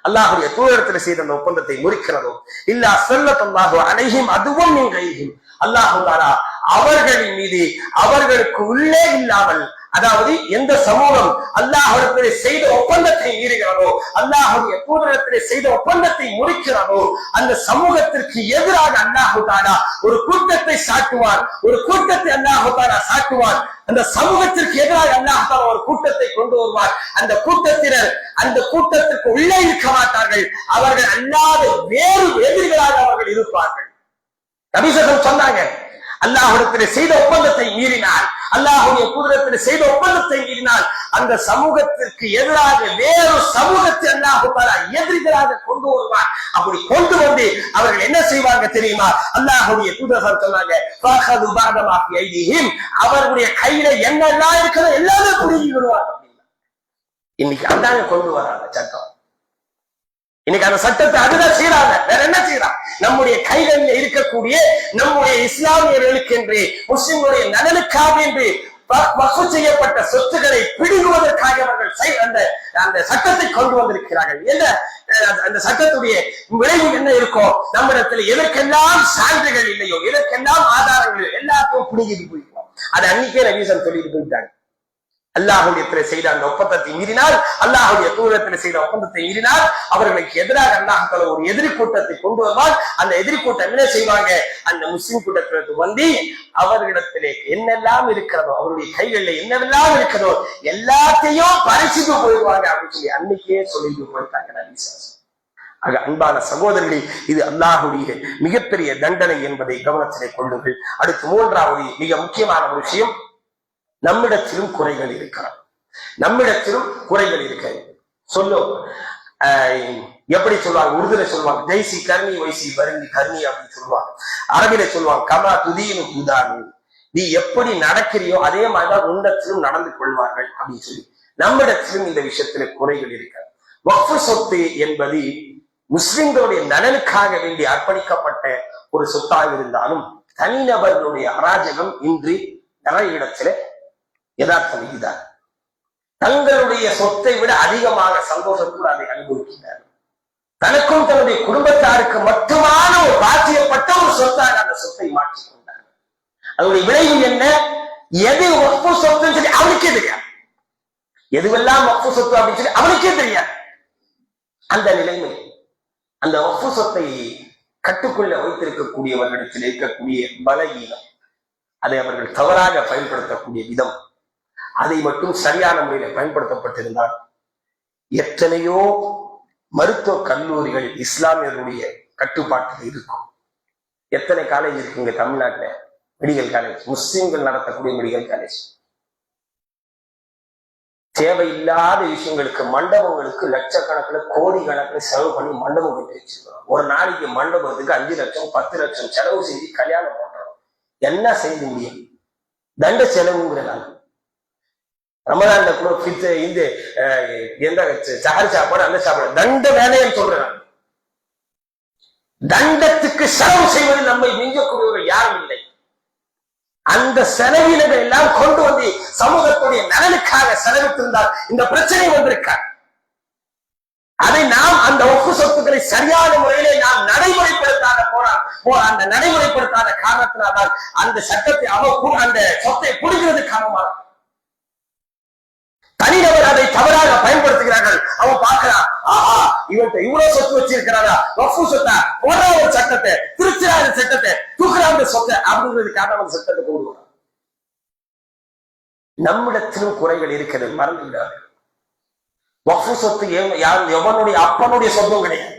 B: அல்லாஹுடைய தூதரத்தில் செய்த அந்த ஒப்பந்தத்தை முறிக்கிறதோ, இல்லா ஸல்லல்லாஹு அலைஹிம் அதுவும் மின் கைரிஹிம், அல்லாஹ் தஆலா அவர்களின் மீது அவர்களுக்கு உள்ளே இல்லாமல், அதாவது எந்த சமூகம் அல்லாஹ்விடத்தில் செய்த ஒப்பந்தத்தை மீறுகிறதோ, அல்லாஹுடைய தூதரத்தில் செய்த ஒப்பந்தத்தை முறிக்கிறதோ, அந்த சமூகத்திற்கு எதிராக அல்லாஹ் தஆலா ஒரு கூட்டத்தை சாட்டுவான். ஒரு கூட்டத்தை அல்லாஹ் தஆலா சாட்டுவான். அந்த சமூகத்திற்கு எதிராக அல்லாஹ் தஆலா ஒரு கூட்டத்தை கொண்டு வருவார். அந்த கூட்டத்தினர் அந்த கூட்டத்திற்கு உள்ளே இருக்க மாட்டார்கள். அவர்கள் அல்லாத வேறு எதிரிகளாக அவர்கள் இருப்பார்கள். நபி ஸல்லல்லாஹு சொன்னாங்க, அல்லாஹ்விடத்தில் செய்த ஒப்பந்தத்தை மீறினால், அல்லாஹுடைய தூதரத்தில் செய்த ஒப்பந்தத்தை மீறினால், அந்த சமூகத்திற்கு எதிராக வேறு சமூகத்தை அல்லாஹ் தஆலா எதிரிகளாக கொண்டு வருவார். அப்படி கொண்டு வந்து அவர்கள் என்ன செய்வாங்க தெரியுமா? அல்லாஹுடைய தூதர் சொன்னாங்க, ஃபஅഖது பஅத மா ஃபீ ஐதிஹிம், அவர்களுடைய கையில என்னெல்லாம் இருக்கிறதோ எல்லாமே புடுங்கி விடுவாங்க. இன்னைக்கு அதாங்க கொண்டு வராங்க சட்டம். இன்னைக்கு அந்த சட்டத்தை அதுதான் செய்யறாங்க. வேற என்ன செய்யறாங்க? நம்முடைய கைகளில் இருக்கக்கூடிய நம்முடைய இஸ்லாமியர்களுக்கு என்று, முஸ்லிம்களுடைய நலனுக்காக என்று வக்ஃப் செய்யப்பட்ட சொத்துக்களை பிடுங்குவதற்காக அவர்கள் அந்த சட்டத்தை கொண்டு வந்திருக்கிறார்கள். என்ன அந்த சட்டத்துடைய விளைவு என்ன இருக்கும்? நம்மிடத்தில் எதற்கெல்லாம் சான்றுகள் இல்லையோ, எதற்கெல்லாம் ஆதாரங்கள் எல்லாத்தையும் பிடுங்கிட்டு போயிருக்கோம். அது அன்னைக்கே நபி ஸல்லல்லாஹு சொல்லிட்டு போயிட்டாங்க. அல்லாஹ்வுடைய செய்த அந்த ஒப்பந்தத்தை மீறினால், அல்லாஹ்வுடைய தூதரத்தில் செய்த ஒப்பந்தத்தை மீறினால் அவர்களுக்கு எதிராக அல்லாஹ் ஒரு எதிரி கூட்டத்தை கொண்டு வருவால், அந்த எதிரி கூட்டம் என்ன செய்வாங்க, அந்த முஸ்லிம் கூட்டத்திற்கு வந்து அவர்களிடத்திலே என்னெல்லாம் இருக்கிறதோ, அவருடைய கைகளில் என்னெல்லாம் இருக்கிறதோ எல்லாத்தையும் பறிச்சுட்டு போயிடுவாங்க அப்படின்னு சொல்லி அன்னைக்கே சொல்லிட்டு போயிட்டாங்க நபி. ஆக அன்பான சகோதரர்களே, இது அல்லாஹ்வுடைய மிகப்பெரிய தண்டனை என்பதை கவனத்திலே கொள்ளுங்கள். அடுத்து மூன்றாவது மிக முக்கியமான ஒரு விஷயம், நம்மிடத்திலும் குறைகள் இருக்கிறது. நம்மிடத்திலும் குறைகள் இருக்கிறது. சொல்லும் எப்படி சொல்லுவாங்க, உருதுல சொல்லுவாங்க ஜெய்சி கர்ணி வைசி வருங்கி கர்ணி அப்படின்னு சொல்லுவாங்க. அரபில சொல்லுவாங்க கமா துதீனு துதானு, நீ எப்படி நடக்கிறியோ அதே மாதிரிதான் உன்னிடத்திலும் நடந்து கொள்வார்கள் அப்படின்னு சொல்லி. நம்மிடத்திலும் இந்த விஷயத்துல குறைகள் இருக்கிறது. வக்ஃப் சொத்து என்பது முஸ்லிம்களுடைய நலனுக்காக வேண்டி அர்ப்பணிக்கப்பட்ட ஒரு சொத்தாக இருந்தாலும் தனிநபர்களுடைய அராஜகம் இன்று நிறைய இடத்துல யதார்த்தம் இதுதான். தங்களுடைய சொத்தை விட அதிகமாக சந்தோஷத்தோடு அதை அனுபவிக்கிறார். தனக்கும் தன்னுடைய குடும்பத்தாருக்கு மட்டுமான ஒரு பாத்தியப்பட்ட ஒரு சொத்தாக அந்த சொத்தை மாற்றிக் கொண்டார். அதனுடைய விளைவு என்ன, எது வக்ஃப் சொத்துன்னு சொல்லி அவனுக்கே தெரியாது, எதுவெல்லாம் வக்ஃப் சொத்து அப்படின்னு சொல்லி அவனுக்கே தெரியாது. அந்த நிலைமை, அந்த வக்ஃப் சொத்தை கட்டுக்குள்ள வைத்திருக்கக்கூடியவர்களிடத்தில் இருக்கக்கூடிய பலவீனம், அதை அவர்கள் தவறாக பயன்படுத்தக்கூடிய விதம், அதை மட்டும் சரியான முறையில் பயன்படுத்தப்பட்டிருந்தால் எத்தனையோ மருத்துவ கல்லூரிகள் இஸ்லாமியர்களுடைய கட்டுப்பாட்டில் இருக்கும். எத்தனை காலேஜ் இருக்குங்க தமிழ்நாட்டில், மெடிக்கல் காலேஜ், முஸ்லிம்கள் நடத்தக்கூடிய மெடிக்கல் காலேஜ். தேவையில்லாத விஷயங்களுக்கு, மண்டபங்களுக்கு லட்சக்கணக்கில் கோடி கணக்கில் செலவு பண்ணி மண்டபம் கட்டி வச்சிருக்கிறோம். ஒரு நாளைக்கு மண்டபத்துக்கு 5 லட்சம் 10 லட்சம் செலவு செஞ்சு கல்யாணம் பண்றோம். என்ன செய்ய முடியும்? தண்ட செலவுங்கிறனால ரமதான்ல கூட இந்த எந்த சஹர் சாப்பாடு அந்த சாப்பாடு தண்ட வேலைன்னு சொல்றாங்க. தண்டத்துக்கு செலவு செய்வது நம்மை மிஞ்சக்கூடியவர்கள் யாரும் இல்லை. அந்த செலவினங்கள் எல்லாம் கொண்டு வந்து சமூகத்துடைய நலனுக்காக செலவிட்டிருந்தால் இந்த பிரச்சனை வந்திருக்கார். அதை நாம் அந்த வக்ஃப் சொத்துக்களை சரியான முறையிலே நாம் நடைமுறைப்படுத்தாத அந்த நடைமுறைப்படுத்தாத காரணத்தினால்தான் அந்த சட்டத்தை அந்த சொத்தை புடுங்கிறது காரணமாக தனிநபர் அதை தவறாக பயன்படுத்துகிறார்கள். அவன் பார்க்கிறான், ஆஹா இவன்கிட்ட இவ்வளவு சொத்து வச்சிருக்கிறாரா, வக்ஃப் சொத்தா, ஒரு சட்டத்தை திருச்சிராத சட்டத்தை தூக்குறா அந்த சொத்தை அப்படிங்கிறது காரணம் அந்த சட்டத்தை கொண்டு வர. நம்மிடத்திலும் குறைகள் இருக்கிறது, மறந்து விடாது. வக்ஃப் சொத்து எவனுடைய அப்பனுடைய சொத்தும் கிடையாது.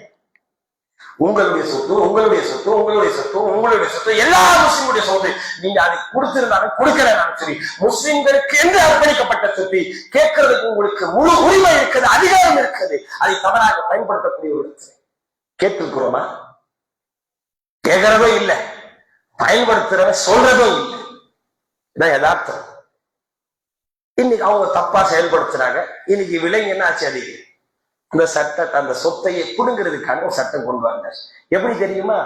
B: உங்களுடைய சொத்து, உங்களுடைய சொத்து, உங்களுடைய சொத்து, உங்களுடைய சொத்து, எல்லா முஸ்லிம்களுடைய சொத்து. நீங்க அதை கொடுத்திருந்தாலும் கொடுக்கலனாலும் சரி, முஸ்லிம்களுக்கு என்று அர்ப்பணிக்கப்பட்ட சொத்து கேட்கறதுக்கு உங்களுக்கு முழு உரிமை இருக்குது, அதிகாரம் இருக்குது. அதை தவறாக பயன்படுத்தக்கூடிய ஒரு கேட்டிருக்கிறோமா? கேட்கறதோ இல்லை, பயன்படுத்துறவ சொல்றதோ இல்லை. இதான் யதார்த்தம். இன்னைக்கு அவங்க தப்பா செயல்படுத்துறாங்க. இன்னைக்கு விலை என்ன ஆச்சு, அதிகம் அந்த சட்டத்தை, அந்த சொத்தையை புடுங்கிறதுக்கான ஒரு சட்டம் கொண்டு வந்தார். எப்படி தெரியுமா?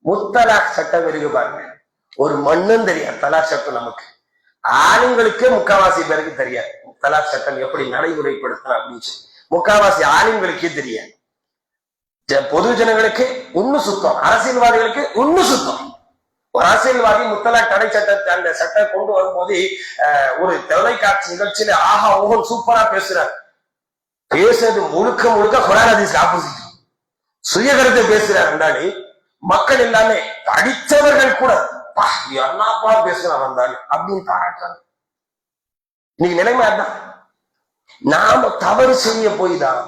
B: முத்தலாக் சட்டம் இருக்கு பாருங்க. ஒரு மண்ணும் தெரியாது தலாக் சட்டம். நமக்கு ஆளுங்களுக்கே முக்காவாசி பேருக்கு தெரியாது தலாக் சட்டம் எப்படி நடைமுறைப்படுத்தணும் அப்படின்னு சொல்லி. முக்காவாசி ஆளுங்களுக்கே தெரியாது. பொது ஜனங்களுக்கு இன்னும் சுத்தம், அரசியல்வாதிகளுக்கு இன்னும் சுத்தம். ஒரு அரசியல்வாதி முத்தலாக் தடை சட்டத்தை அந்த சட்டம் கொண்டு வரும்போது ஒரு தொலைக்காட்சி நிகழ்ச்சியில ஆஹா ஓஹன் சூப்பரா பேசுறாரு. பேசுறது முழுக்க முழுக்க குர்ஆன் ஹதீஸ் ஆப்போசிட், சுயகரத்தை பேசுறாரு. இருந்தாலே மக்கள் எல்லாமே படித்தவர்கள் கூட என்னப்பா பேசுறான் வந்தாலும் அப்படின்னு பாராட்டுறாங்க. இன்னைக்கு நிலைமை அதுதான். நாம தவறு செய்ய போய் தான்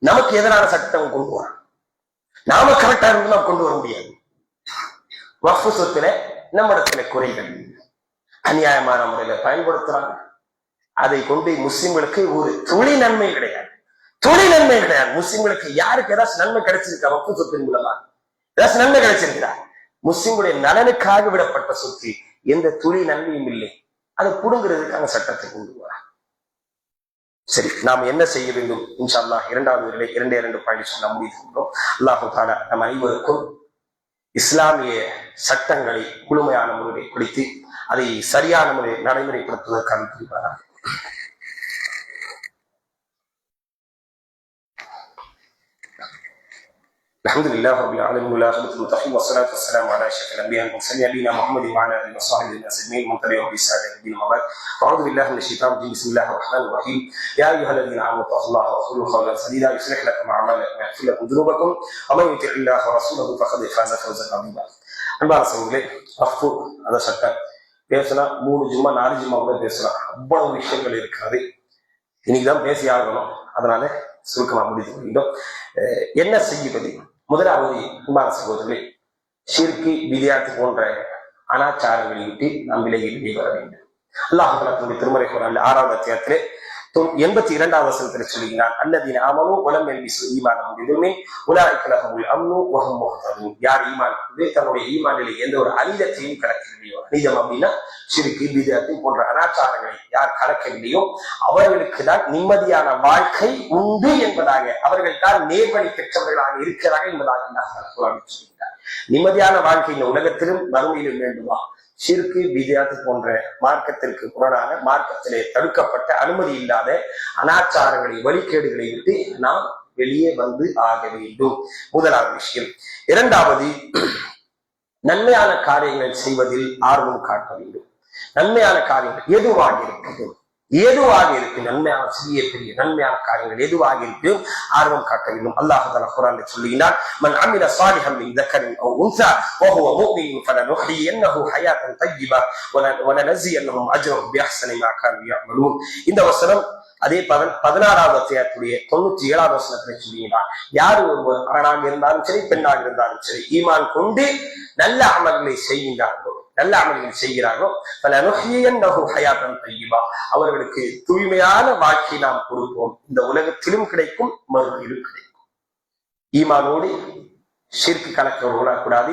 B: நமக்கு எதிரான சட்டம் கொண்டு வர. நாம கரெக்டா இருந்து நாம் கொண்டு வர முடியாது. வக்ஃப் சொத்துல நம்மிடத்துல குறைகள், அநியாயமான முறையில பயன்படுத்துறாங்க. அதை கொண்டு முஸ்லிம்களுக்கு ஒரு துளி நன்மை கிடையாது, துளி நன்மை கிடையாது. முஸ்லிம்களுக்கு யாருக்கு ஏதாச்சும் நன்மை கிடைச்சிருக்கா? வக்ஃப் சொத்தின் மூலமா ஏதாச்சும் நன்மை கிடைச்சிருக்கிறா? முஸ்லிம்களுடைய நலனுக்காக விடப்பட்ட சொத்து எந்த துளி நன்மையும் இல்லை. அதை புடுங்கிறதுக்காக சட்டத்தை கொண்டு வர. சரி, நாம் என்ன செய்ய வேண்டும்? இன்ஷா அல்லாஹ் இரண்டாவது 2 பாயிண்ட் சொல்ல முடியும். அல்லாஹ் தஆலா நம் அனைவருக்கும் இஸ்லாமிய சட்டங்களை முழுமையான முறையில் படித்து அதை சரியான முறையில் நடைமுறைப்படுத்துவதற்கான புரிவாராக.
A: الحمد لله رب العالمين والعاقبة للمتقين والصلاة والسلام على أشرف الأنبياء والمرسلين نبينا محمد وعلى آله وصحبه أجمعين ومن تبعهم بإحسان إلى يوم الدين أما بعد فأعوذ بالله من الشيطان الرجيم بسم الله الرحمن الرحيم يا أيها الذين آمنوا اتقوا الله وقولوا قولا سديدا يصلح لكم أعمالكم ويغفر لكم ذنوبكم ومن يطع الله ورسوله فقد فاز فوزا عظيما. அன்பான சகோதரர்களே, வக்ஃப் அந்த சட்டம் பேசினா 3 ஜும்மா 4 ஜும்மா கூட பேசலாம். அவ்வளவு விஷயங்கள் இருக்கிறது. இன்னைக்குதான் பேசி ஆகணும். அதனால சுருக்கமாக முடித்து கொள்கின்றோம். என்ன செய்வது? முதலாவது அன்பான சகோதரர்களே, ஷிர்க், பித்அத் போன்ற அனாச்சாரங்களை விட்டு நாம் விலகி வர வேண்டும். அல்லாஹ் தன்னுடைய திருமறை குர்ஆனில் 6வது அத்தியாயத்திலே 82வது வசனத்தில் சொல்கிறான், அல்லதீன ஆமனூ வலம் யல்பிஸூ ஈமானஹும் பிதுல்மின் உலாயிக லஹுமுல் அம்னு வஹும் முஹ்ததூன். யார் ஈமான் கொண்டு தன்னுடைய ஈமானிலே எந்த ஒரு அநீதத்தையும் கலக்கவில்லையோ, அநீதம் அப்படின்னா ஷிர்க், பித்அத் போன்ற அனாச்சாரங்களை யார் கலக்கவில்லையோ அவர்களுக்கு தான் நிம்மதியான வாழ்க்கை உண்டு என்பதாக, அவர்கள் தான் நேர்வழி பெற்றவர்களாக இருக்கிறார்கள் என்பதாக அல்லாஹ் குர்ஆனில் சொல்கிறார். நிம்மதியான வாழ்க்கை இந்த உலகத்திலும் மறுமையிலும் வேண்டுமா? ஷிர்க், பித்அத் போன்ற மார்க்கத்திற்கு புறனான, மார்க்கத்திலே தடுக்கப்பட்ட, அனுமதி இல்லாத அனாச்சாரங்களை, வழிகேடுகளை விட்டு நாம் வெளியே வந்து ஆக வேண்டும். முதலாவது விஷயம். இரண்டாவது, நன்மையான காரியங்கள் செய்வதில் ஆர்வம் காட்ட வேண்டும். நன்மையான காரியங்கள் எதுவாக இருக்குது, நன்மையான சிறிய பெரிய நன்மையான காரியங்கள் எதுவாக இருக்கு ஆர்வம் காட்ட வேண்டும். அல்லாஹ் தஆலா குர்ஆனில் சொல்லுகிறார், மன் அமில ஸாலிஹன் மின் தக்கரின் அவ் உன்ஸா வஹுவ முஃமினுன் ஃபலனுஹ்யியன்னஹு ஹயாத்தன் தய்யிபா வலனஜ்ஸியன்னஹும் அஜ்ரஹும் பிஅஹ்ஸனி மா கானூ யஅமலூன். இந்த வசனம் அதே 16வது அத்தியாயத்துடைய 97வது வசனத்தில் சொல்லுகிறார், யார் ஒருவர் ஆணாக இருந்தாலும் சரி, பெண்ணாக இருந்தாலும் சரி, ஈமான் கொண்டு நல்ல அமல்களை செய்கிறார்களோ, அவர்களுக்கு தூய்மையான வாழ்க்கை நாம் கொடுப்போம். இந்த உலகத்திலும் கிடைக்கும், மறுமையிலும் கிடைக்கும். ஈமானோடு ஷிர்க் கலக்க கூடாது.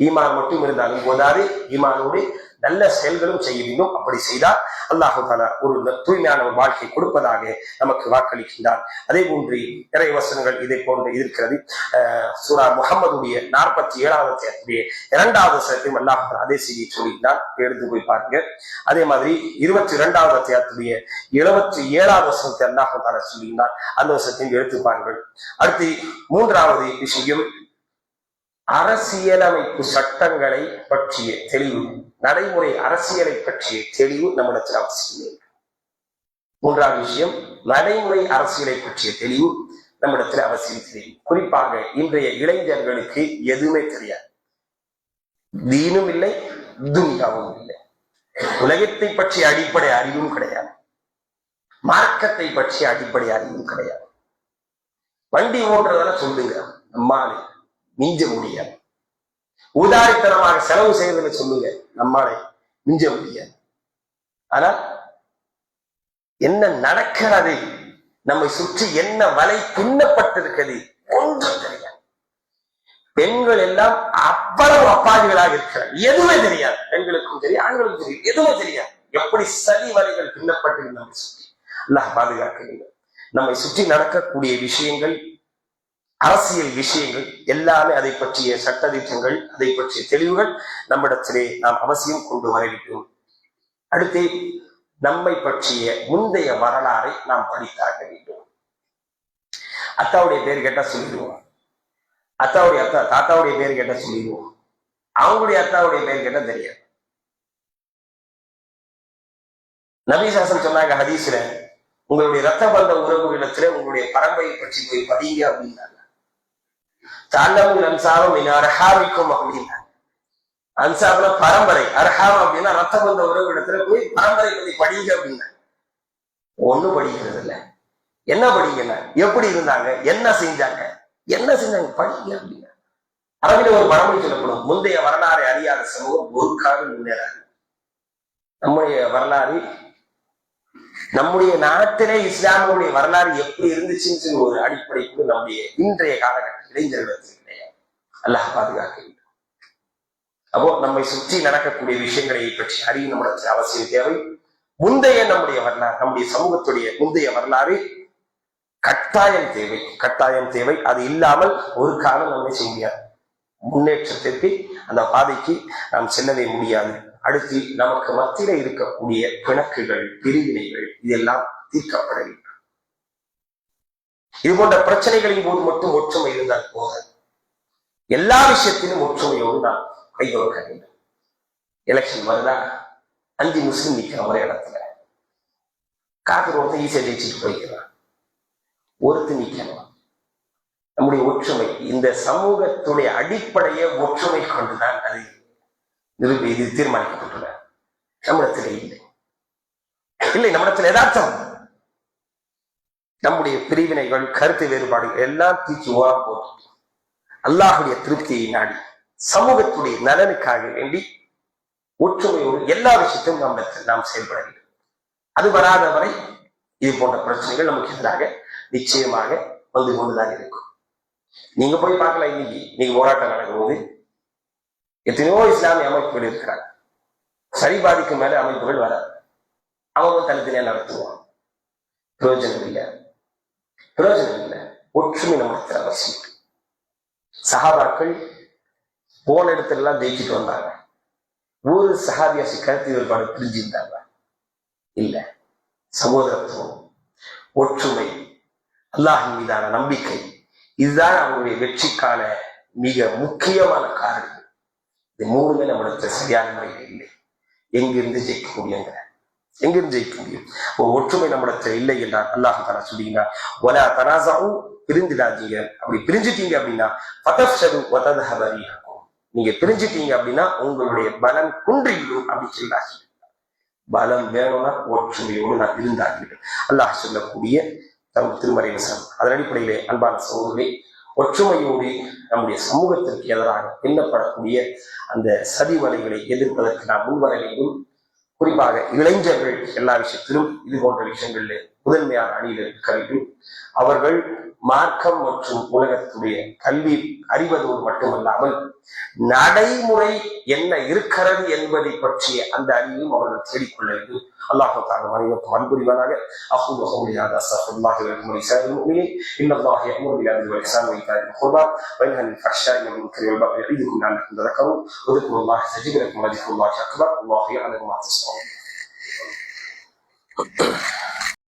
A: ஈமான் மட்டும் இருந்தாலும் போதாது, ஈமானோடு நல்ல செயல்களும் செய்ய வேண்டும். அப்படி செய்தால் அல்லாஹ் தஆலா ஒரு தூய்மையான ஒரு வாழ்க்கை கொடுப்பதாக நமக்கு வாக்களிக்கின்றார். அதே போன்று நிறைய வசனங்கள் இதை போன்று இருக்கிறது. சூரா முஹம்மதுடைய 47வது அத்தியாயத்துடைய 2வது வசனத்தையும் அல்லாஹ் தஆலா அதே செய்தியை சொல்லியிருந்தார். எடுத்து போய் பாருங்க. அதே மாதிரி 22வது அத்தியாயத்துடைய 77வது வசனத்தை அல்லாஹ் தஆலா சொல்லியிருந்தார். அந்த வசனத்தையும் எடுத்து பாருங்கள். அடுத்து 3வது விஷயம், அரசியலமைப்பு சட்டங்களை பற்றிய தெளிவு, நடைமுறை அரசியலை பற்றிய தெளிவு நம்மிடத்தில் அவசியம். 3வது விஷயம், நடைமுறை அரசியலை பற்றிய தெளிவு நம்மிடத்தில் அவசியம் தெரியும். குறிப்பாக இன்றைய இளைஞர்களுக்கு எதுவுமே தெரியாது. தீனும் இல்லை, துன்யாவும் இல்லை. உலகத்தை பற்றிய அடிப்படை அறிவும் கிடையாது. மார்க்கத்தை பற்றிய அடிப்படை அறிவும் கிடையாது. வண்டி ஓட்டுறதால சொல்லுங்க, நம்மாலே மிஞ்ச முடியாது. உதாரித்தனமாக செலவு செய்வதை சொல்லுங்க, நம்மாலே மிஞ்ச முடியாது. ஆனா என்ன நடக்கிறது, நம்மை சுற்றி என்ன வலை பின்னப்பட்டிருக்கிறது ஒன்றும் தெரியாது. பெண்கள் எல்லாம் அவ்வளவு அப்பாவிகளாக இருக்கிறார். எதுவுமே தெரியாது. பெண்களுக்கும் தெரியும், ஆண்களுக்கும் தெரியும், எதுவுமே தெரியாது. எப்படி சதி வலைகள் பின்னப்பட்டிருக்கு நம்மை சுற்றி. அல்லாஹ் பாதுகாக்க வேண்டும். நம்மை சுற்றி நடக்கக்கூடிய விஷயங்கள், அரசியல் விஷயங்கள் எல்லாமே, அதை பற்றிய சட்டதிட்டங்கள், அதை பற்றிய தெளிவுகள் நம்மிடத்திலே நாம் அவசியம் கொண்டு வர வேண்டும். அடுத்து, நம்மை பற்றிய முந்தைய வரலாறை நாம் படித்தாக வேண்டும். அத்தாவுடைய பேர் கேட்டா சொல்லிடுவோம், தாத்தாவுடைய பேர் கேட்டா சொல்லிடுவோம், அவங்களுடைய அத்தாவுடைய பேர் கேட்டா தெரியாது. நபி ஸல்லல்லாஹு சொன்னாங்க ஹதீஸ்ல, உங்களுடைய ரத்த பந்த உறவுகளிடத்துல உங்களுடைய பரம்பரையை பற்றி போய் படிங்க அப்படின்னாங்க. அன்சாப்ல பரம்பரை, அர்ஹாம் அப்படின்னா ரத்த பந்த உறவுகளிடத்துல போய் பரம்பரை பத்தி படிங்க அப்படின்னா ஒண்ணும் படிக்கிறது இல்லை. என்ன படிக்கல, எப்படி இருந்தாங்க, என்ன செஞ்சாங்க படிங்க அப்படின்னா. அரபில ஒரு பழமொழி சொல்லப்படும், முந்தைய வரலாறை அறியாத சமூகம் ஒருக்காக முன்னேறாது. நம்முடைய வரலாறு, நம்முடைய நாட்டிலே இஸ்லாமுடைய வரலாறு எப்படி இருந்துச்சுன்னு ஒரு அடிப்படை கூட நம்முடைய இன்றைய காலகட்ட இளைஞர்களுக்கு கிடையாது. அல்லாஹ் பாதுகாக்க வேண்டும். அப்போ நம்மை சுற்றி நடக்கக்கூடிய விஷயங்களை பற்றி அறிய நம்மளுக்கு அவசியம் தேவை. முந்தைய நம்முடைய வரலாறு, நம்முடைய சமூகத்துடைய முந்தைய வரலாறு கட்டாயம் தேவை. அது இல்லாமல் ஒரு காலம் நம்மை செய்ய முடியாது. முன்னேற்றத்திற்கு, அந்த பாதைக்கு நாம் செல்லவே முடியாது. அடுத்து, நமக்கு மத்தியில இருக்கக்கூடிய பிணக்குகள், பிரிவினைகள் இதெல்லாம் தீர்க்கப்பட வேண்டும். இது போன்ற பிரச்சனைகளின் போது மட்டும் ஒற்றுமை இருந்தால் போக,
B: எல்லா விஷயத்திலும் ஒற்றுமையோடு நாம் கைகோர்க்க வேண்டும். எலெக்ஷன் வருதா, 5 முஸ்லிம் நிற்கிற ஒரே இடத்துல, காப்பீர் ஒருத்தன் ஈஸியா ஜெயிச்சுட்டு போய்க்கிறான், ஒருத்தர் நிற்கணும். நம்முடைய ஒற்றுமை, இந்த சமூகத்துடைய அடிப்படையை ஒற்றுமை கொண்டுதான் அது இது தீர்மானிக்கப்பட்டுள்ள. நம்மிடத்தில் இல்லை, நம்மிடத்தில் யதார்த்தம். நம்முடைய பிரிவினைகள், கருத்து வேறுபாடுகள் எல்லாம் தீச்சு ஓரம் போட்டு அல்லாஹுடைய திருப்தியை நாடி சமூகத்துடைய நலனுக்காக வேண்டி ஒற்றுமையோடு எல்லா விஷயத்தையும் நாம் செயல்பட வேண்டும். அது வராத வரை இது போன்ற பிரச்சனைகள் நமக்கு எதிராக நிச்சயமாக வந்து கொண்டுதான் இருக்கும். நீங்க போய் பார்க்கலாம், இன்னைக்கு போராட்டம் நடக்கும்போது எத்தனையோ இஸ்லாமிய அமைப்புகள் இருக்கிறாங்க. சரி பாதிக்கு மேல அமைப்புகள் வராது, அவங்க தனித்தனியா நடத்துவாங்க. பிரயோஜனம் இல்லை. ஒற்றுமை நமக்கு அவசியம். சஹாபாக்கள் போன இடத்துல எல்லாம் ஜெயிச்சுட்டு வந்தாங்க. ஒரு சஹாபியாசி கருத்து வேறுபாடு பிரிஞ்சிருந்தாங்க இல்ல. சகோதரத்துவம், ஒற்றுமை, அல்லாஹின் மீதான நம்பிக்கை, இதுதான் அவங்களுடைய வெற்றிக்கான மிக முக்கியமான காரணம். இது 3மே நம்மளுக்கு சரியான முறையில் இல்லை. எங்கிருந்து ஜெயிக்க முடியுங்க? எங்கிருந்து ஜெயிக்க முடியும்? ஒற்றுமை நம்மிடத்தில் இல்லை என்றால் அல்லாஹ் தாலா சொல்லுகிறார், வலா தனாஸஉ, பிரிஞ்சிடாதீங்க. அப்படி பிரிஞ்சிட்டீங்க அப்படின்னா ஃபதஃப்ஷது வதத்ஹப ரீஹுக்கும், நீங்க பிரிஞ்சிட்டீங்க அப்படின்னா உங்களுடைய பலம் குன்றிவிடும் அப்படி சொல்றாங்க. பலம் வேணும்னா ஒற்றுமையோடு நான் இருந்தார்கள் அல்லாஹ் சொல்லக்கூடிய திருமறை வசனம். அதன் அடிப்படையிலே அன்பான சகோதரர்களே, ஒற்றுமையோடு நம்முடைய சமூகத்திற்கு எதிராக பின்னப்படக்கூடிய அந்த சதி வலைகளை எதிர்ப்பதற்கு நாம் முன்வர வேண்டும். குறிப்பாக இளைஞர்கள் எல்லா விஷயத்திலும் இது போன்ற விஷயங்களில் முதன்மையான அணியில் இருக்க வேண்டும். அவர்கள் மார்க்கம் மற்றும் உலகத்துடைய கல்வி அறிவதோடு மட்டுமல்லாமல் நடைமுறை என்ன இருக்கிறது என்பதை பற்றிய அந்த அறிவையும் அவர்கள் தேடிக்கொள்ள வேண்டும். அல்லாஹ் தஆலா அனைவருக்கும் அன்புரிவானாக. அகூலு கௌலி ஹாதா அஸ்தக்ஃபிருல்லாஹ வலக்கும் வலிசாயிரில் முஃமினீன். இன்னல்லாஹ யஅமுரு பில் அத்லி வல் இஹ்சானி வ ஈதாஇல் குர்பா வ யன்ஹா அனில் ஃபஹ்ஷாஇ வல் முன்கரி வல் பக்யி யஇதுக்கும் லஅல்லக்கும் தذكرون. வذ்குருல்லாஹ யஸிதுக்கும் வ ذِكْرُல்லாஹி அக்பர். அல்லாஹு யஅலமு மா தஸ்னஊன்.